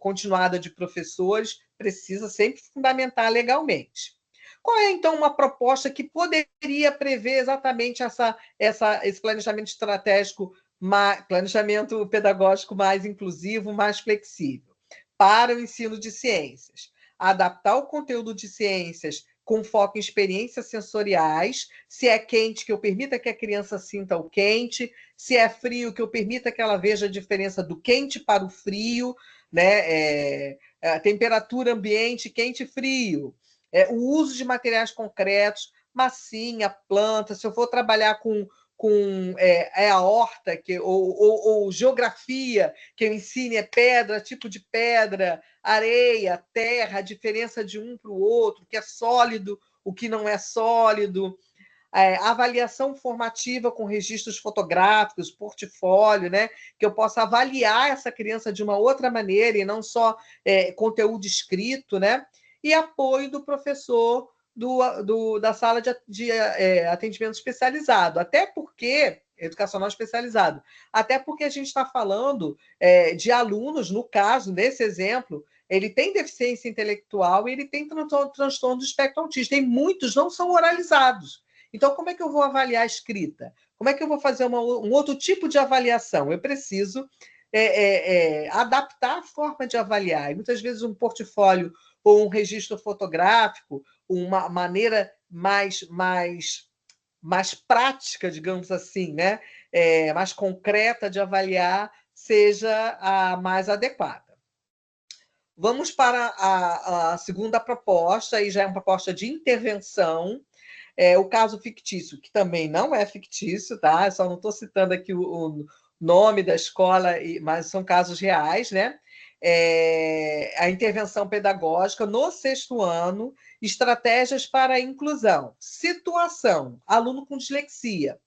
continuada de professores, precisa sempre fundamentar legalmente. Qual é, então, uma proposta que poderia prever exatamente esse planejamento estratégico planejamento pedagógico mais inclusivo, mais flexível, para o ensino de ciências. Adaptar o conteúdo de ciências com foco em experiências sensoriais, se é quente, que eu permita que a criança sinta o quente, se é frio, que eu permita que ela veja a diferença do quente para o frio, né? A temperatura ambiente, quente e frio, o uso de materiais concretos, massinha, planta, se eu for trabalhar com a horta, ou geografia, que eu ensine pedra, tipo de pedra, areia, terra, a diferença de um para o outro, o que é sólido, o que não é sólido, avaliação formativa com registros fotográficos, portfólio, né? Que eu possa avaliar essa criança de uma outra maneira e não só conteúdo escrito, né? E apoio do professor da sala de atendimento especializado, até porque educacional especializado, até porque a gente está falando de alunos, no caso, nesse exemplo, ele tem deficiência intelectual e ele tem transtorno do espectro autista, e muitos não são oralizados. Então, como é que eu vou avaliar a escrita? Como é que eu vou fazer um outro tipo de avaliação? Eu preciso adaptar a forma de avaliar. E muitas vezes um portfólio ou um registro fotográfico, uma maneira mais prática, digamos assim, né? Mais concreta de avaliar, seja a mais adequada. Vamos para a segunda proposta, aí já é uma proposta de intervenção, o caso fictício, que também não é fictício, tá? Eu só não estou citando aqui o nome da escola, mas são casos reais, né? A intervenção pedagógica no 6º ano, estratégias para a inclusão. Situação: aluno com dislexia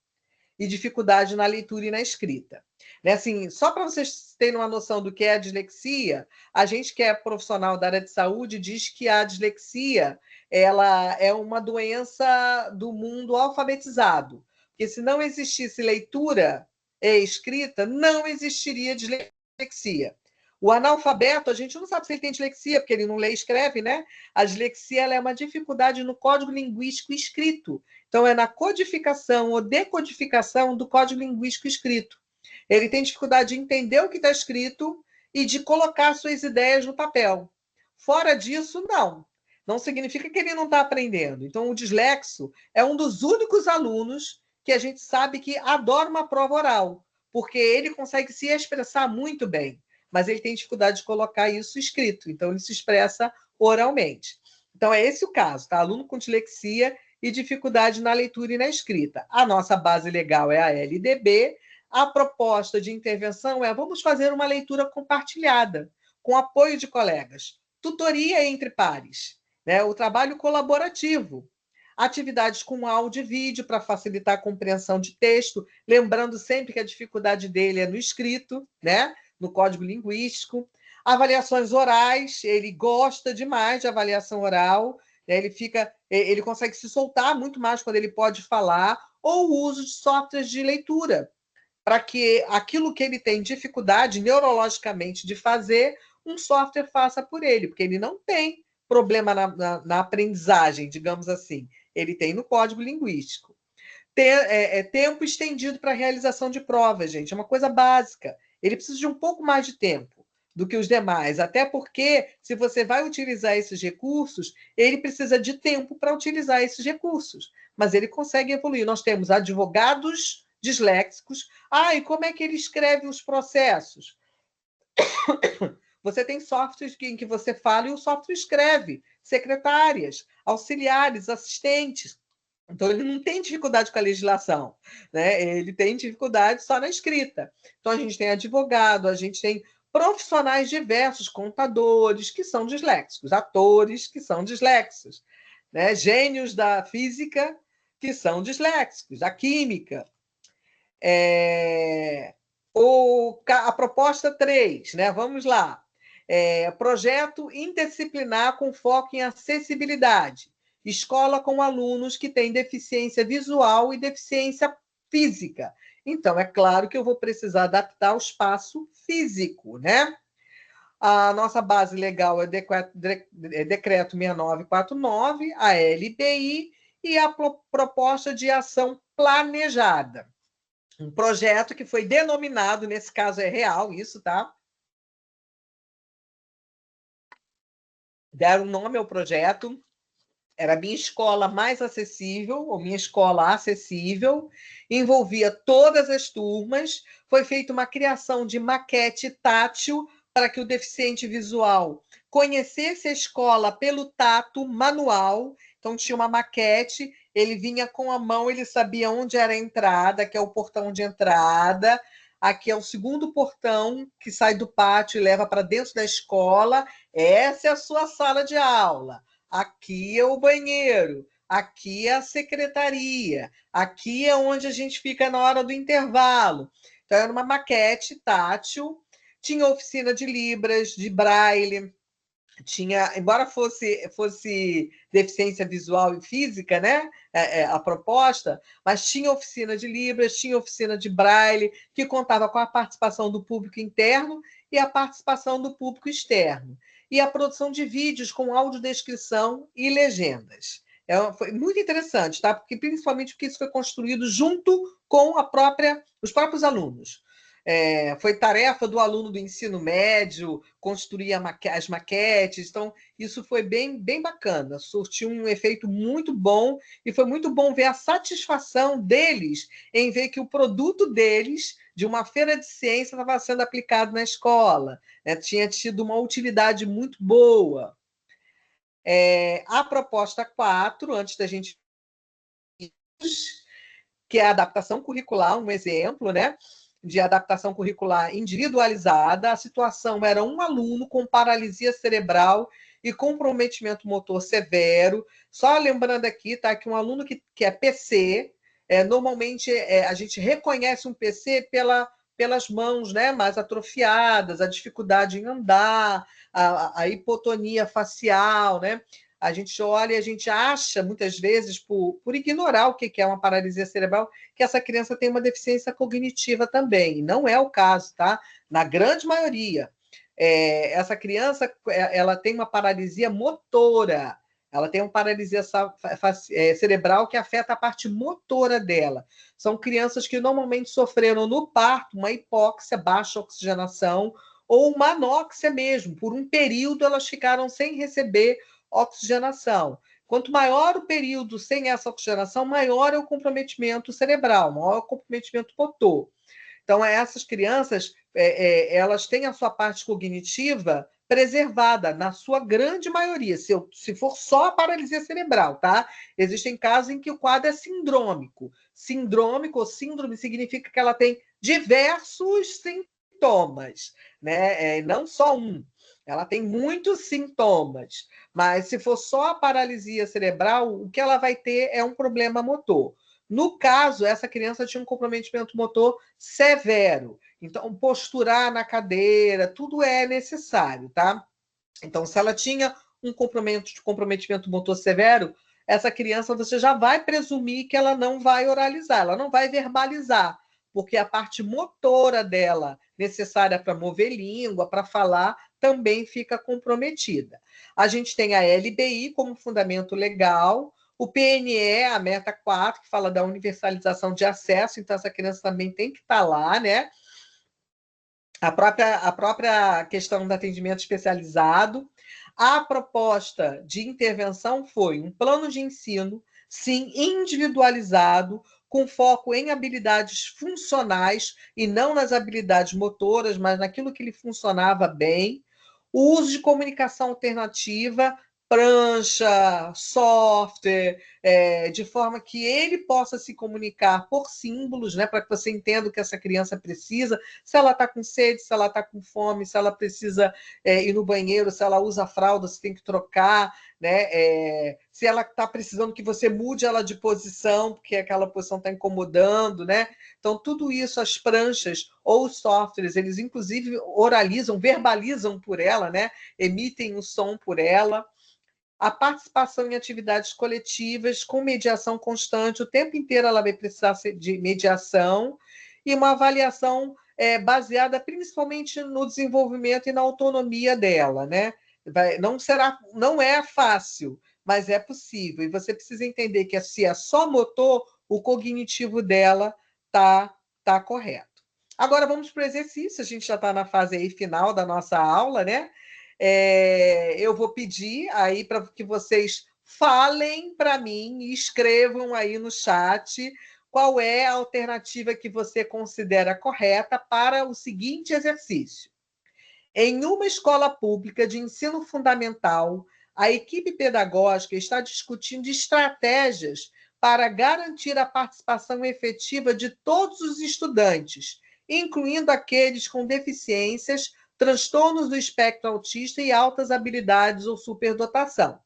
e dificuldade na leitura e na escrita. Né? Assim, só para vocês terem uma noção do que é a dislexia, a gente que é profissional da área de saúde diz que a dislexia ela é uma doença do mundo alfabetizado, porque se não existisse leitura e escrita, não existiria dislexia. O analfabeto, a gente não sabe se ele tem dislexia, porque ele não lê e escreve, né? A dislexia ela é uma dificuldade no código linguístico escrito. Então, é na codificação ou decodificação do código linguístico escrito. Ele tem dificuldade de entender o que está escrito e de colocar suas ideias no papel. Fora disso, não. Não significa que ele não está aprendendo. Então, o dislexo é um dos únicos alunos que a gente sabe que adora uma prova oral, porque ele consegue se expressar muito bem, mas ele tem dificuldade de colocar isso escrito. Então, ele se expressa oralmente. Então, é esse o caso, tá? Aluno com dislexia e dificuldade na leitura e na escrita. A nossa base legal é a LDB. A proposta de intervenção é: vamos fazer uma leitura compartilhada, com apoio de colegas, tutoria entre pares, né? O trabalho colaborativo, atividades com áudio e vídeo para facilitar a compreensão de texto, lembrando sempre que a dificuldade dele é no escrito, né? No código linguístico. Avaliações orais, ele gosta demais de avaliação oral, ele consegue se soltar muito mais quando ele pode falar, ou o uso de softwares de leitura, para que aquilo que ele tem dificuldade neurologicamente de fazer, um software faça por ele, porque ele não tem problema na aprendizagem, digamos assim. Ele tem no código linguístico. Tempo estendido para a realização de provas, gente, é uma coisa básica. Ele precisa de um pouco mais de tempo do que os demais, até porque, se você vai utilizar esses recursos, ele precisa de tempo para utilizar esses recursos, mas ele consegue evoluir. Nós temos advogados disléxicos. E como é que ele escreve os processos? Você tem softwares em que você fala e o software escreve. Secretárias, auxiliares, assistentes. Então, ele não tem dificuldade com a legislação, né? Ele tem dificuldade só na escrita. Então, a gente tem advogado, a gente tem profissionais diversos, contadores que são disléxicos, atores que são disléxicos, né? Gênios da física que são disléxicos, a química. A proposta 3, né? Vamos lá. Projeto interdisciplinar com foco em acessibilidade. Escola com alunos que têm deficiência visual e deficiência física. Então, é claro que eu vou precisar adaptar o espaço físico, né? A nossa base legal é Decreto 6949, a LBI, e a proposta de ação planejada. um projeto que foi denominado, nesse caso é real isso, tá? Deram nome ao projeto, era a Minha Escola Mais Acessível, ou Minha Escola Acessível, envolvia todas as turmas, foi feita uma criação de maquete tátil para que o deficiente visual conhecesse a escola pelo tato manual, então tinha uma maquete, ele vinha com a mão, ele sabia onde era a entrada, que é o portão de entrada, aqui é o segundo portão que sai do pátio e leva para dentro da escola, essa é a sua sala de aula. Aqui é o banheiro, aqui é a secretaria, aqui é onde a gente fica na hora do intervalo. Então, era uma maquete tátil, tinha oficina de Libras, de Braille, tinha, embora fosse deficiência visual e física, né? A proposta, mas tinha oficina de Libras, tinha oficina de Braille, que contava com a participação do público interno e a participação do público externo. E a produção de vídeos com audiodescrição e legendas. Foi muito interessante, tá? Principalmente porque isso foi construído junto com os próprios alunos. Foi tarefa do aluno do ensino médio construir as maquetes, então isso foi bem bacana, surtiu um efeito muito bom e foi muito bom ver a satisfação deles em ver que o produto deles, de uma feira de ciência, estava sendo aplicado na escola, né? Tinha tido uma utilidade muito boa. A proposta 4, antes da gente... que é a adaptação curricular, um exemplo, né? De adaptação curricular individualizada. A situação era um aluno com paralisia cerebral e comprometimento motor severo. Só lembrando aqui, tá, que um aluno que é PC, normalmente a gente reconhece um PC pelas mãos, né, mais atrofiadas, a dificuldade em andar, a hipotonia facial, né? A gente olha e a gente acha, muitas vezes, por ignorar o que é uma paralisia cerebral, que essa criança tem uma deficiência cognitiva também. Não é o caso, tá? Na grande maioria. Essa criança ela tem uma paralisia motora, ela tem uma paralisia cerebral que afeta a parte motora dela. São crianças que normalmente sofreram no parto uma hipóxia, baixa oxigenação, ou uma anóxia mesmo. Por um período, elas ficaram sem receber oxigenação. Quanto maior o período sem essa oxigenação, maior é o comprometimento cerebral, maior é o comprometimento motor. Então, essas crianças, elas têm a sua parte cognitiva preservada, na sua grande maioria, se for só a paralisia cerebral, tá? Existem casos em que o quadro é sindrômico. Sindrômico ou síndrome significa que ela tem diversos sintomas, né? Não só um. Ela tem muitos sintomas, mas se for só a paralisia cerebral, o que ela vai ter é um problema motor. No caso, essa criança tinha um comprometimento motor severo. Então, posturar na cadeira, tudo é necessário, tá? Então, se ela tinha um comprometimento motor severo, essa criança você já vai presumir que ela não vai oralizar, ela não vai verbalizar, porque a parte motora dela, necessária para mover língua, para falar, também fica comprometida. A gente tem a LBI como fundamento legal, o PNE, a meta 4, que fala da universalização de acesso, então essa criança também tem que estar lá, né? A própria questão do atendimento especializado. A proposta de intervenção foi um plano de ensino, sim, individualizado, com foco em habilidades funcionais e não nas habilidades motoras, mas naquilo que lhe funcionava bem. O uso de comunicação alternativa, prancha, software, de forma que ele possa se comunicar por símbolos, né, para que você entenda o que essa criança precisa, se ela está com sede, se ela está com fome, se ela precisa ir no banheiro, se ela usa fralda, se tem que trocar, né, se ela está precisando que você mude ela de posição, porque aquela posição está incomodando, né? Então, tudo isso, as pranchas ou os softwares, eles inclusive oralizam, verbalizam por ela, né? Emitem o som por ela. A participação em atividades coletivas com mediação constante, o tempo inteiro ela vai precisar de mediação, e uma avaliação baseada principalmente no desenvolvimento e na autonomia dela, né? Não é fácil, mas é possível. E você precisa entender que se é só motor, o cognitivo dela está está correto. Agora vamos para o exercício, a gente já está na fase aí final da nossa aula, né? Eu vou pedir aí para que vocês falem para mim e escrevam aí no chat qual é a alternativa que você considera correta para o seguinte exercício. Em uma escola pública de ensino fundamental, a equipe pedagógica está discutindo estratégias para garantir a participação efetiva de todos os estudantes, incluindo aqueles com deficiências, transtornos do espectro autista e altas habilidades ou superdotação.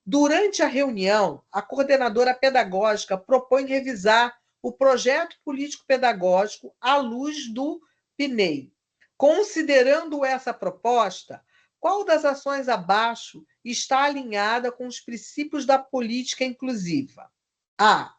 Durante a reunião, a coordenadora pedagógica propõe revisar o projeto político-pedagógico à luz do PNEI. Considerando essa proposta, qual das ações abaixo está alinhada com os princípios da política inclusiva? A.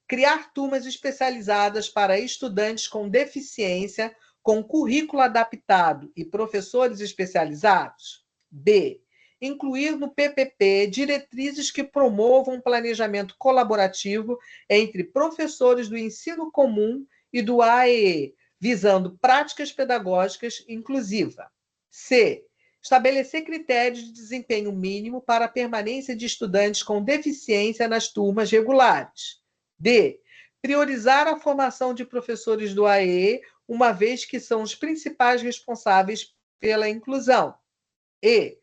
Criar turmas especializadas para estudantes com deficiência, com currículo adaptado e professores especializados. B. Incluir no PPP diretrizes que promovam um planejamento colaborativo entre professores do ensino comum e do AEE, visando práticas pedagógicas inclusivas. C. Estabelecer critérios de desempenho mínimo para a permanência de estudantes com deficiência nas turmas regulares. D. Priorizar a formação de professores do AEE, uma vez que são os principais responsáveis pela inclusão. E.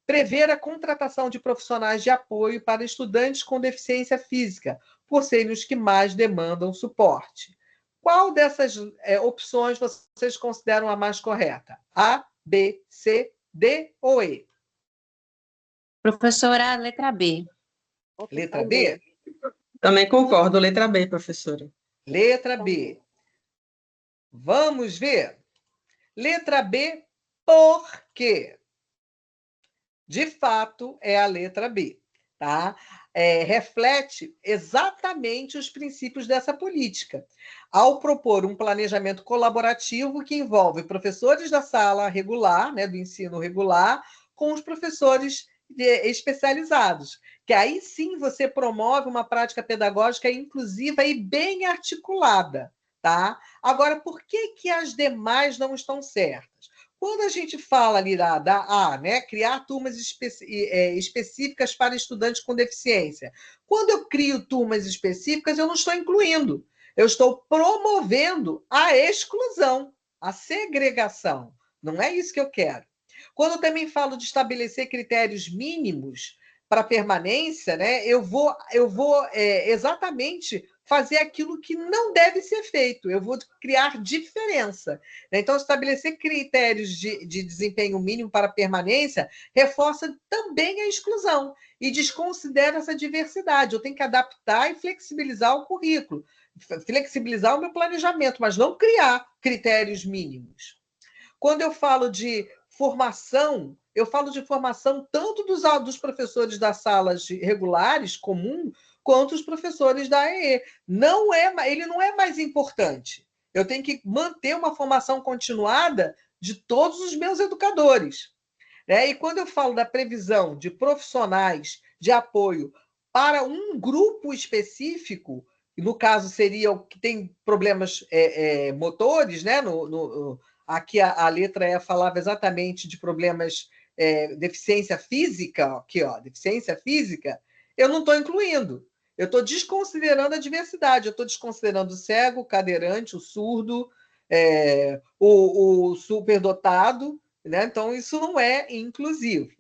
Prever a contratação de profissionais de apoio para estudantes com deficiência física, por serem os que mais demandam suporte. Qual dessas opções vocês consideram a mais correta? A, B, C, D ou E? Professora, letra B. Letra B? Também concordo, letra B, professora. Letra B. Vamos ver. Letra B, por quê? De fato, é a letra B, tá? Reflete exatamente os princípios dessa política, ao propor um planejamento colaborativo que envolve professores da sala regular, né, do ensino regular, com os professores especializados, que aí sim você promove uma prática pedagógica inclusiva e bem articulada, tá? Agora, por que as demais não estão certas? Quando a gente fala ali da A, né, criar turmas específicas para estudantes com deficiência, quando eu crio turmas específicas, eu não estou incluindo, eu estou promovendo a exclusão, a segregação. Não é isso que eu quero. Quando eu também falo de estabelecer critérios mínimos para permanência, né, eu vou exatamente fazer aquilo que não deve ser feito. Eu vou criar diferença. Então, estabelecer critérios de desempenho mínimo para permanência reforça também a exclusão e desconsidera essa diversidade. Eu tenho que adaptar e flexibilizar o currículo, flexibilizar o meu planejamento, mas não criar critérios mínimos. Quando eu falo de formação, eu falo de formação tanto dos professores das salas regulares, comum, quanto os professores da AEE. Ele não é mais importante. Eu tenho que manter uma formação continuada de todos os meus educadores. E quando eu falo da previsão de profissionais de apoio para um grupo específico, no caso seria o que tem problemas motores, né? Aqui a letra E falava exatamente de problemas, deficiência física, aqui, ó, deficiência física, eu não estou incluindo. Eu estou desconsiderando a diversidade, eu estou desconsiderando o cego, o cadeirante, o surdo, o superdotado, né? Então, isso não é inclusivo.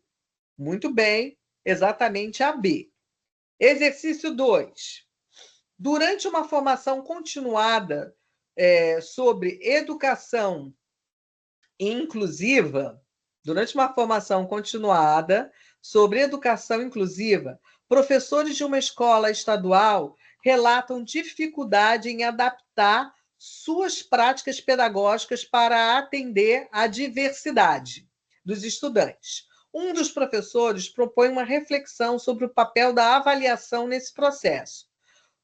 Muito bem, exatamente a B. Exercício 2. Durante uma formação continuada sobre educação inclusiva, professores de uma escola estadual relatam dificuldade em adaptar suas práticas pedagógicas para atender à diversidade dos estudantes. Um dos professores propõe uma reflexão sobre o papel da avaliação nesse processo.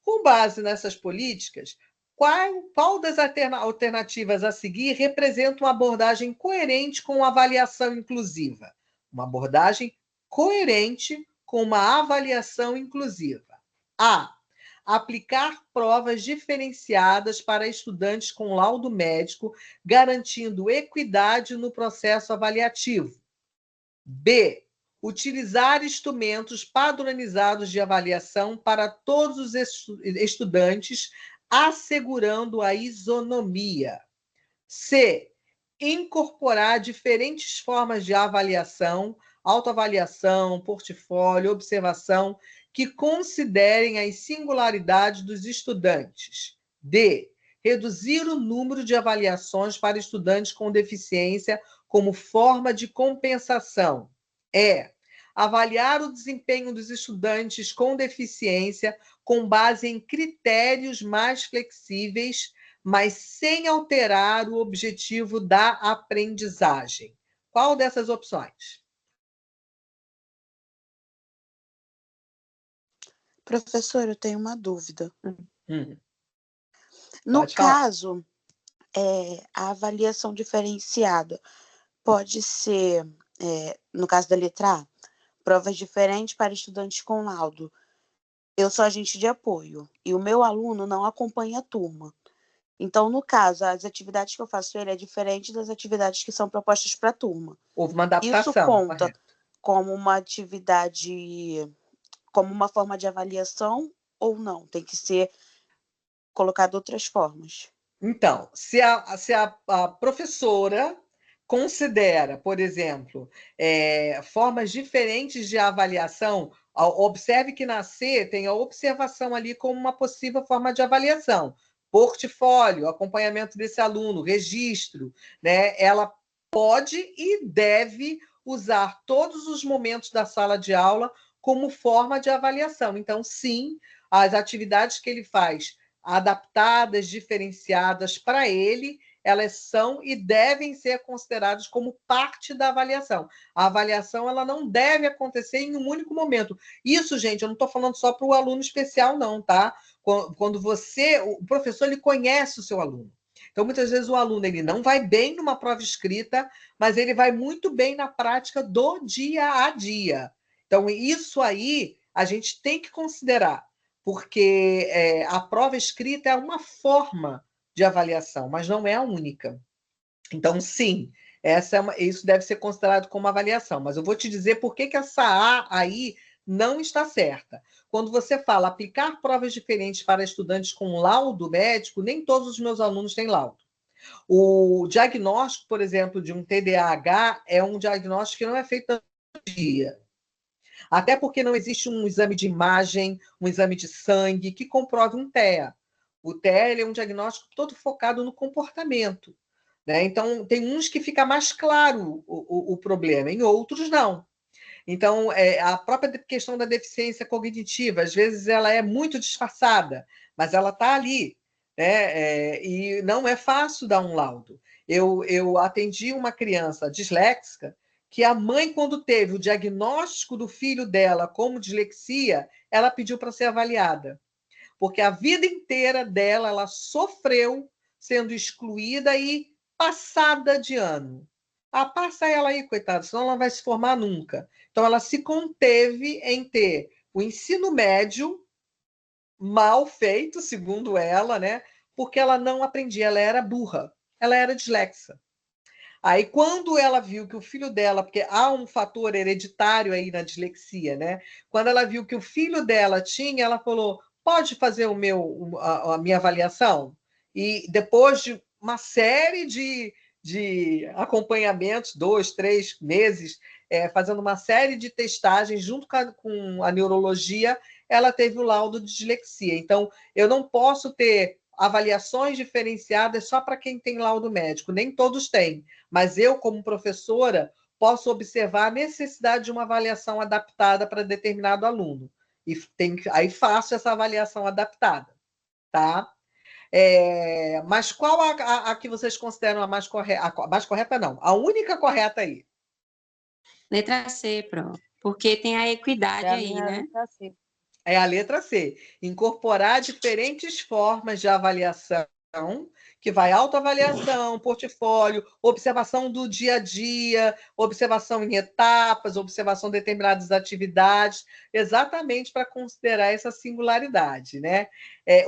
Com base nessas políticas, qual das alternativas a seguir representa uma abordagem coerente com a avaliação inclusiva? Uma abordagem coerente com uma avaliação inclusiva. A. aplicar provas diferenciadas para estudantes com laudo médico, garantindo equidade no processo avaliativo. B. Utilizar instrumentos padronizados de avaliação para todos os estudantes, assegurando a isonomia. C. Incorporar diferentes formas de avaliação, autoavaliação, portfólio, observação, que considerem as singularidades dos estudantes. D. Reduzir o número de avaliações para estudantes com deficiência como forma de compensação. E. Avaliar o desempenho dos estudantes com deficiência com base em critérios mais flexíveis, mas sem alterar o objetivo da aprendizagem. Qual dessas opções? Professor, eu tenho uma dúvida. No Pode falar. caso, a avaliação diferenciada pode ser, no caso da letra A, provas diferentes para estudantes com laudo. Eu sou agente de apoio e o meu aluno não acompanha a turma. Então, no caso, as atividades que eu faço ele é diferente das atividades que são propostas para a turma. Houve uma adaptação. Isso conta correto. como uma atividade, como uma forma de avaliação ou não? Tem que ser colocado outras formas. Então, se a professora considera, por exemplo, formas diferentes de avaliação, observe que na C tem a observação ali como uma possível forma de avaliação. Portfólio, acompanhamento desse aluno, registro, né? Ela pode e deve usar todos os momentos da sala de aula como forma de avaliação. Então, sim, as atividades que ele faz adaptadas, diferenciadas para ele, elas são e devem ser consideradas como parte da avaliação. A avaliação ela não deve acontecer em um único momento. Isso, gente, eu não estou falando só para o aluno especial, não, tá? Quando o professor, ele conhece o seu aluno. Então, muitas vezes, o aluno ele não vai bem numa prova escrita, mas ele vai muito bem na prática do dia a dia. Então, isso aí a gente tem que considerar, porque a prova escrita é uma forma de avaliação, mas não é a única. Então, sim, isso deve ser considerado como avaliação, mas eu vou te dizer por que essa A aí não está certa. Quando você fala aplicar provas diferentes para estudantes com laudo médico, nem todos os meus alunos têm laudo. O diagnóstico, por exemplo, de um TDAH é um diagnóstico que não é feito todo dia. Até porque não existe um exame de imagem, um exame de sangue que comprove um TEA. O TEA é um diagnóstico todo focado no comportamento, né? Então, tem uns que fica mais claro o problema, em outros não. Então, a própria questão da deficiência cognitiva, às vezes ela é muito disfarçada, mas ela está ali, né? E não é fácil dar um laudo. Eu atendi uma criança disléxica que a mãe, quando teve o diagnóstico do filho dela como dislexia, ela pediu para ser avaliada, porque a vida inteira dela ela sofreu sendo excluída e passada de ano. Passa ela aí, coitada, senão ela não vai se formar nunca. Então, ela se conteve em ter o ensino médio mal feito, segundo ela, né? Porque ela não aprendia, ela era burra, ela era dislexa. Aí, quando ela viu que o filho dela, porque há um fator hereditário aí na dislexia, né? Quando ela viu que o filho dela tinha, ela falou: pode fazer a minha avaliação? E depois de uma série de acompanhamentos, 2, 3 meses, fazendo uma série de testagens junto com a neurologia, ela teve o laudo de dislexia. Então, eu não posso ter avaliações diferenciadas só para quem tem laudo médico, nem todos têm. Mas eu, como professora, posso observar a necessidade de uma avaliação adaptada para determinado aluno. E aí faço essa avaliação adaptada, tá? Mas qual a que vocês consideram a mais correta? A mais correta, não. A única correta aí. Letra C, Pro. Porque tem a equidade aí, né? É a letra C. Incorporar diferentes formas de avaliação que vai autoavaliação, portfólio, observação do dia a dia, observação em etapas, observação de determinadas atividades, exatamente para considerar essa singularidade, né?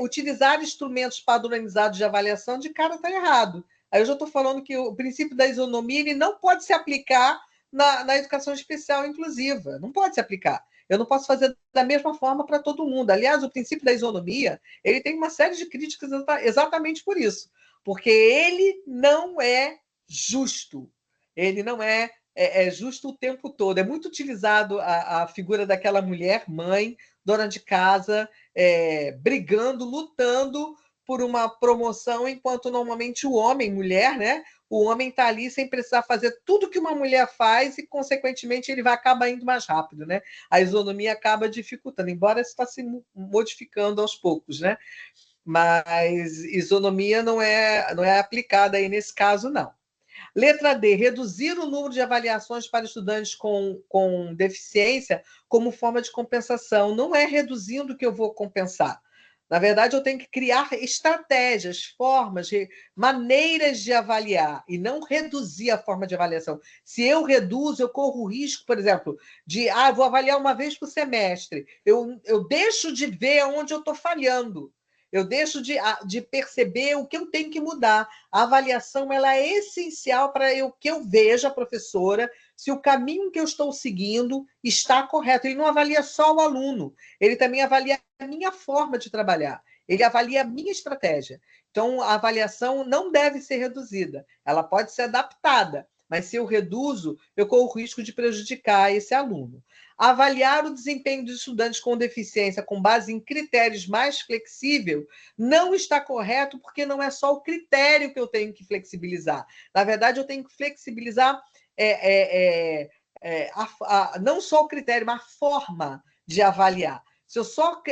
Utilizar instrumentos padronizados de avaliação de cara está errado. Aí eu já estou falando que o princípio da isonomia ele não pode se aplicar na educação especial inclusiva, não pode se aplicar. Eu não posso fazer da mesma forma para todo mundo. Aliás, o princípio da isonomia ele tem uma série de críticas exatamente por isso, porque ele não é justo. Ele não é justo o tempo todo. É muito utilizado a figura daquela mulher, mãe, dona de casa, brigando, lutando por uma promoção, enquanto normalmente o homem, mulher, né? O homem está ali sem precisar fazer tudo que uma mulher faz e, consequentemente, ele vai acabar indo mais rápido, né? A isonomia acaba dificultando, embora isso está se modificando aos poucos, né? Mas isonomia não é aplicada aí nesse caso, não. Letra D, reduzir o número de avaliações para estudantes com deficiência como forma de compensação. Não é reduzindo que eu vou compensar. Na verdade, eu tenho que criar estratégias, formas, maneiras de avaliar e não reduzir a forma de avaliação. Se eu reduzo, eu corro o risco, por exemplo, de vou avaliar uma vez por semestre. Eu deixo de ver onde eu estou falhando. Eu deixo de perceber o que eu tenho que mudar. A avaliação ela é essencial para que eu veja, professora, se o caminho que eu estou seguindo está correto. Ele não avalia só o aluno, ele também avalia a minha forma de trabalhar, ele avalia a minha estratégia. Então, a avaliação não deve ser reduzida, ela pode ser adaptada, mas se eu reduzo, eu corro o risco de prejudicar esse aluno. Avaliar o desempenho dos estudantes com deficiência com base em critérios mais flexíveis não está correto, porque não é só o critério que eu tenho que flexibilizar. Na verdade, eu tenho que flexibilizar não só o critério, mas a forma de avaliar. Se eu só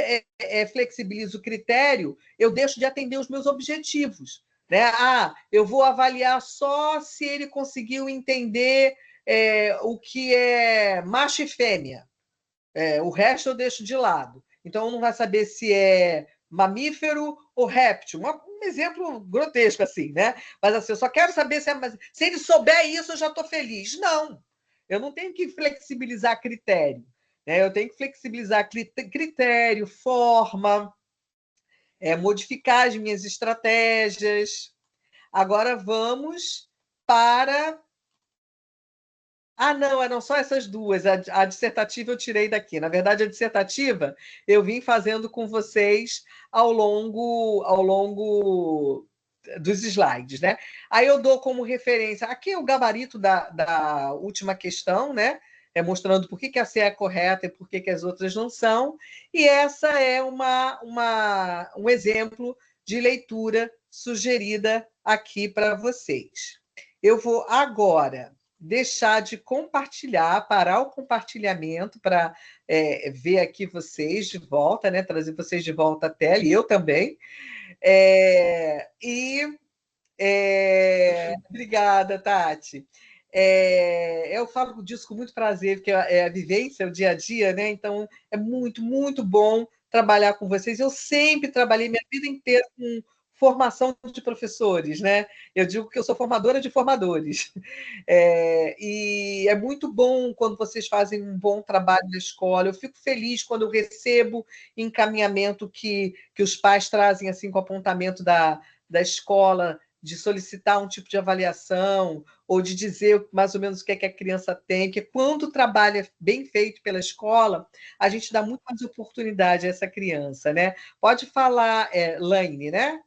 flexibilizo o critério, eu deixo de atender os meus objetivos. Né? Eu vou avaliar só se ele conseguiu entender o que é macho e fêmea. O resto eu deixo de lado. Então, não vai saber se é mamífero ou réptil. Um exemplo grotesco, assim, né? Mas assim, eu só quero saber se ele souber isso, eu já estou feliz. Não, eu não tenho que flexibilizar critério. Né? Eu tenho que flexibilizar critério, forma, modificar as minhas estratégias. Agora vamos para... não, eram só essas duas. A dissertativa eu tirei daqui. Na verdade, a dissertativa eu vim fazendo com vocês ao longo dos slides, né? Aí eu dou como referência... Aqui é o gabarito da última questão, né? Mostrando por que a C é correta e por que as outras não são. E essa é um exemplo de leitura sugerida aqui para vocês. Eu vou agora deixar de compartilhar, parar o compartilhamento para ver aqui vocês de volta, né? Trazer vocês de volta à tela, e eu também. Obrigada, Tati. Eu falo disso com muito prazer, porque é a vivência, é o dia a dia, né? Então, é muito, muito bom trabalhar com vocês. Eu sempre trabalhei minha vida inteira com formação de professores, né? Eu digo que eu sou formadora de formadores. E é muito bom quando vocês fazem um bom trabalho na escola. Eu fico feliz quando eu recebo encaminhamento que os pais trazem assim com o apontamento da escola, de solicitar um tipo de avaliação ou de dizer mais ou menos o que a criança tem, porque quando o trabalho é bem feito pela escola, a gente dá muito mais oportunidade a essa criança, né? Pode falar, Laine, né?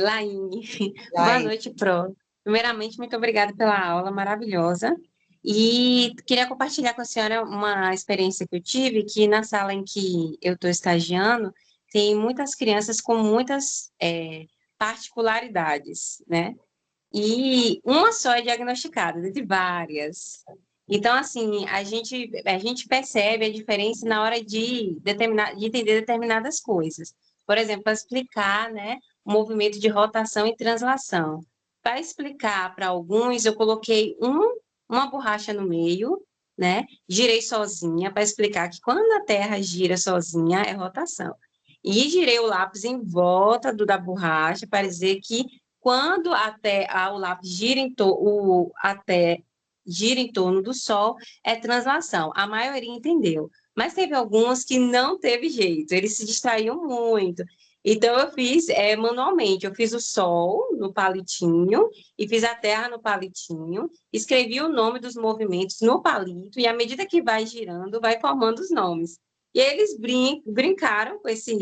Laine. Boa noite, Pro. Primeiramente, muito obrigada pela aula maravilhosa. E queria compartilhar com a senhora uma experiência que eu tive, que na sala em que eu estou estagiando, tem muitas crianças com muitas particularidades, né? E uma só é diagnosticada, de várias. Então, assim, a gente percebe a diferença na hora de entender determinadas coisas. Por exemplo, para explicar, né, o movimento de rotação e translação. Para explicar para alguns, eu coloquei uma borracha no meio, né, girei sozinha, para explicar que quando a Terra gira sozinha, é rotação. e girei o lápis em volta da borracha para dizer que quando o lápis gira em torno do Sol, é translação. A maioria entendeu. Mas teve alguns que não teve jeito, eles se distraíam muito. Então, eu fiz manualmente, eu fiz o Sol no palitinho e fiz a Terra no palitinho, escrevi o nome dos movimentos no palito, e à medida que vai girando, vai formando os nomes. E eles brincaram com esse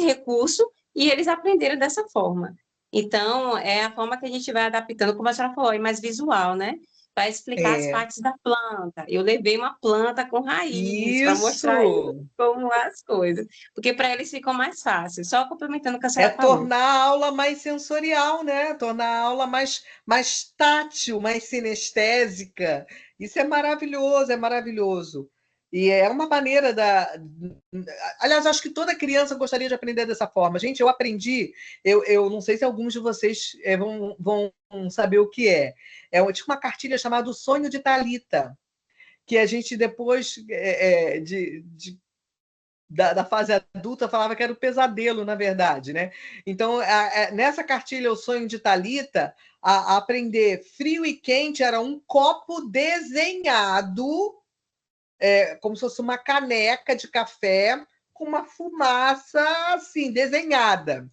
recurso e eles aprenderam dessa forma. Então, é a forma que a gente vai adaptando, como a senhora falou, é mais visual, né? Para explicar as É, partes da planta. Eu levei uma planta com raiz para mostrar eles isso como as coisas, porque para eles ficou mais fácil. Só complementando o que a é senhora falou. tornar a aula mais sensorial, né? Tornar a aula mais tátil, mais sinestésica. Isso é maravilhoso, é maravilhoso. E é uma maneira da. Aliás, acho que toda criança gostaria de aprender dessa forma. Gente, eu aprendi, eu não sei se alguns de vocês vão saber o que é. Tinha uma cartilha chamada O Sonho de Talita, que a gente depois da fase adulta falava que era o pesadelo, na verdade, né? Então, nessa cartilha O Sonho de Talita, a aprender frio e quente era um copo desenhado, como se fosse uma caneca de café com uma fumaça assim desenhada.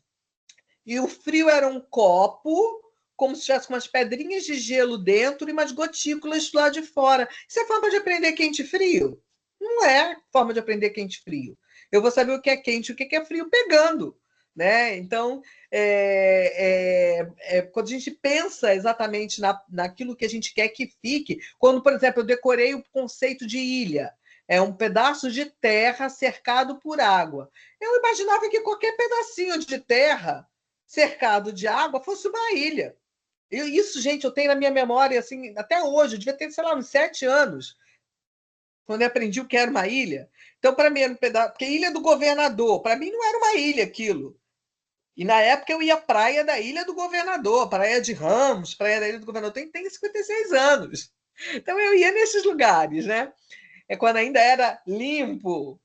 E o frio era um copo, como se tivesse umas pedrinhas de gelo dentro e umas gotículas lá de fora. Isso é forma de aprender quente e frio? Não é forma de aprender quente e frio. Eu vou saber o que é quente e o que é frio pegando. Né? Então, quando a gente pensa exatamente naquilo que a gente quer que fique, quando, por exemplo, eu decorei o conceito de ilha, é um pedaço de terra cercado por água. Eu imaginava que qualquer pedacinho de terra cercado de água fosse uma ilha. Isso, gente, eu tenho na minha memória, assim, até hoje, eu devia ter, sei lá, uns 7 anos, quando eu aprendi o que era uma ilha. Então, para mim, era um pedaço. Porque Ilha do Governador, para mim, não era uma ilha aquilo. E na época eu ia à praia da Ilha do Governador, praia de Ramos, praia da Ilha do Governador. Tem 56 anos. Então eu ia nesses lugares, né? É quando ainda era limpo.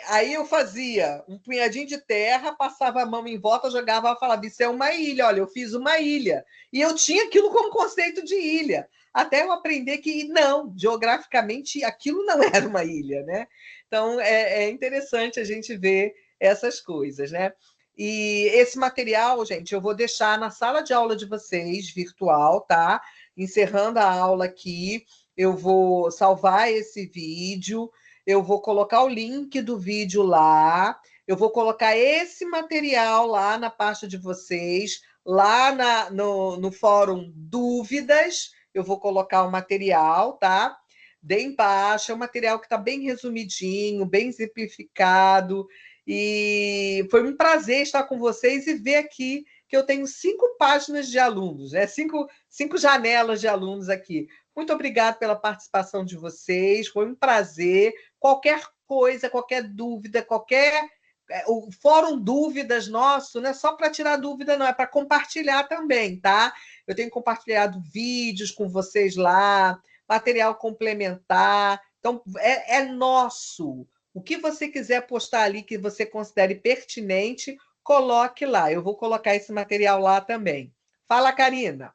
Aí eu fazia um punhadinho de terra, passava a mão em volta, jogava e falava: Isso é uma ilha, olha, eu fiz uma ilha. E eu tinha aquilo como conceito de ilha, até eu aprender que não, geograficamente aquilo não era uma ilha, né? Então é interessante a gente ver essas coisas, né? E esse material, gente, eu vou deixar na sala de aula de vocês, virtual, tá? Encerrando a aula aqui, eu vou salvar esse vídeo, eu vou colocar o link do vídeo lá, eu vou colocar esse material lá na pasta de vocês, lá no fórum Dúvidas, eu vou colocar o material, tá? Deem baixa, é um material que está bem resumidinho, bem simplificado, e foi um prazer estar com vocês e ver aqui que eu tenho 5 páginas de alunos, né? Cinco janelas de alunos aqui. Muito obrigada pela participação de vocês, foi um prazer. Qualquer coisa, qualquer dúvida, o Fórum Dúvidas nosso não é só para tirar dúvida, não, é para compartilhar também, tá? Eu tenho compartilhado vídeos com vocês lá, material complementar. Então, é nosso. O que você quiser postar ali que você considere pertinente, coloque lá. Eu vou colocar esse material lá também. Fala, Karina.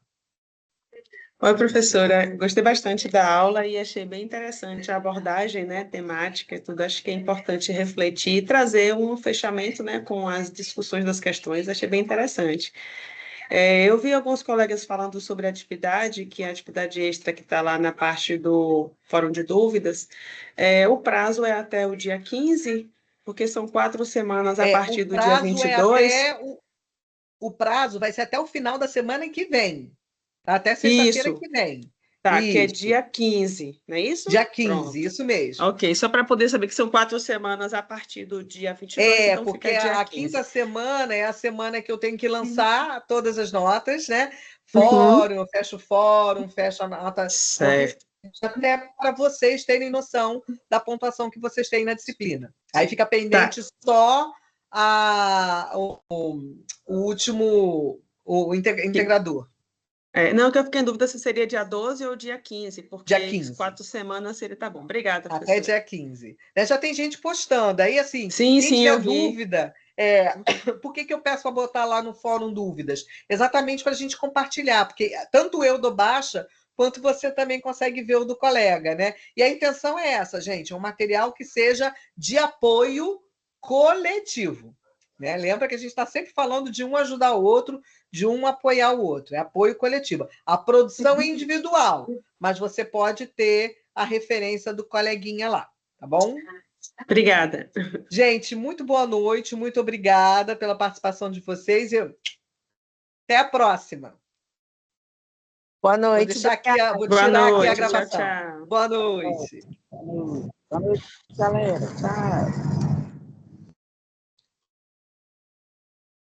Oi, professora. Gostei bastante da aula e achei bem interessante a abordagem, né, temática e tudo. Acho que é importante refletir e trazer um fechamento, né, com as discussões das questões. Achei bem interessante. Eu vi alguns colegas falando sobre a atividade, que é a atividade extra que está lá na parte do Fórum de Dúvidas. O prazo é até o dia 15, porque são 4 semanas a O partir do dia prazo 22. o prazo vai ser até o final da semana que vem. Tá? Até sexta-feira Isso, que vem. tá, que é Isso. dia 15, não é isso? Dia 15, Pronto. isso mesmo. Ok, só para poder saber que são 4 semanas a partir do dia 22, então Porque fica dia a 15. quinta semana é a semana que eu tenho que lançar todas as notas, né? Uhum. Fórum, fecho a nota Certo. correspondente, até para vocês terem noção da pontuação que vocês têm na disciplina. Aí fica Tá. pendente só o último, o integrador. Não, que eu fiquei em dúvida se seria dia 12 ou dia 15, porque Dia 15. 4 semanas seria, tá bom. Obrigada, Até professora. dia 15. Já tem gente postando. Aí, assim, Sim, quem sim, tiver eu vi. dúvida, por que eu peço para botar lá no fórum dúvidas? Exatamente para a gente compartilhar, porque tanto eu dou baixa, quanto você também consegue ver o do colega, né? E a intenção é essa, gente, um material que seja de apoio coletivo. Né? Lembra que a gente está sempre falando de um ajudar o outro, de um apoiar o outro. É apoio coletivo. A produção é individual, mas você pode ter a referência do coleguinha lá, tá bom? Obrigada. Gente, muito boa noite, muito obrigada pela participação de vocês e até a próxima. Boa noite. Vou deixar aqui, vou Boa tirar aqui a noite. gravação. Tchau, tchau. Boa noite. Boa noite, galera. Tchau.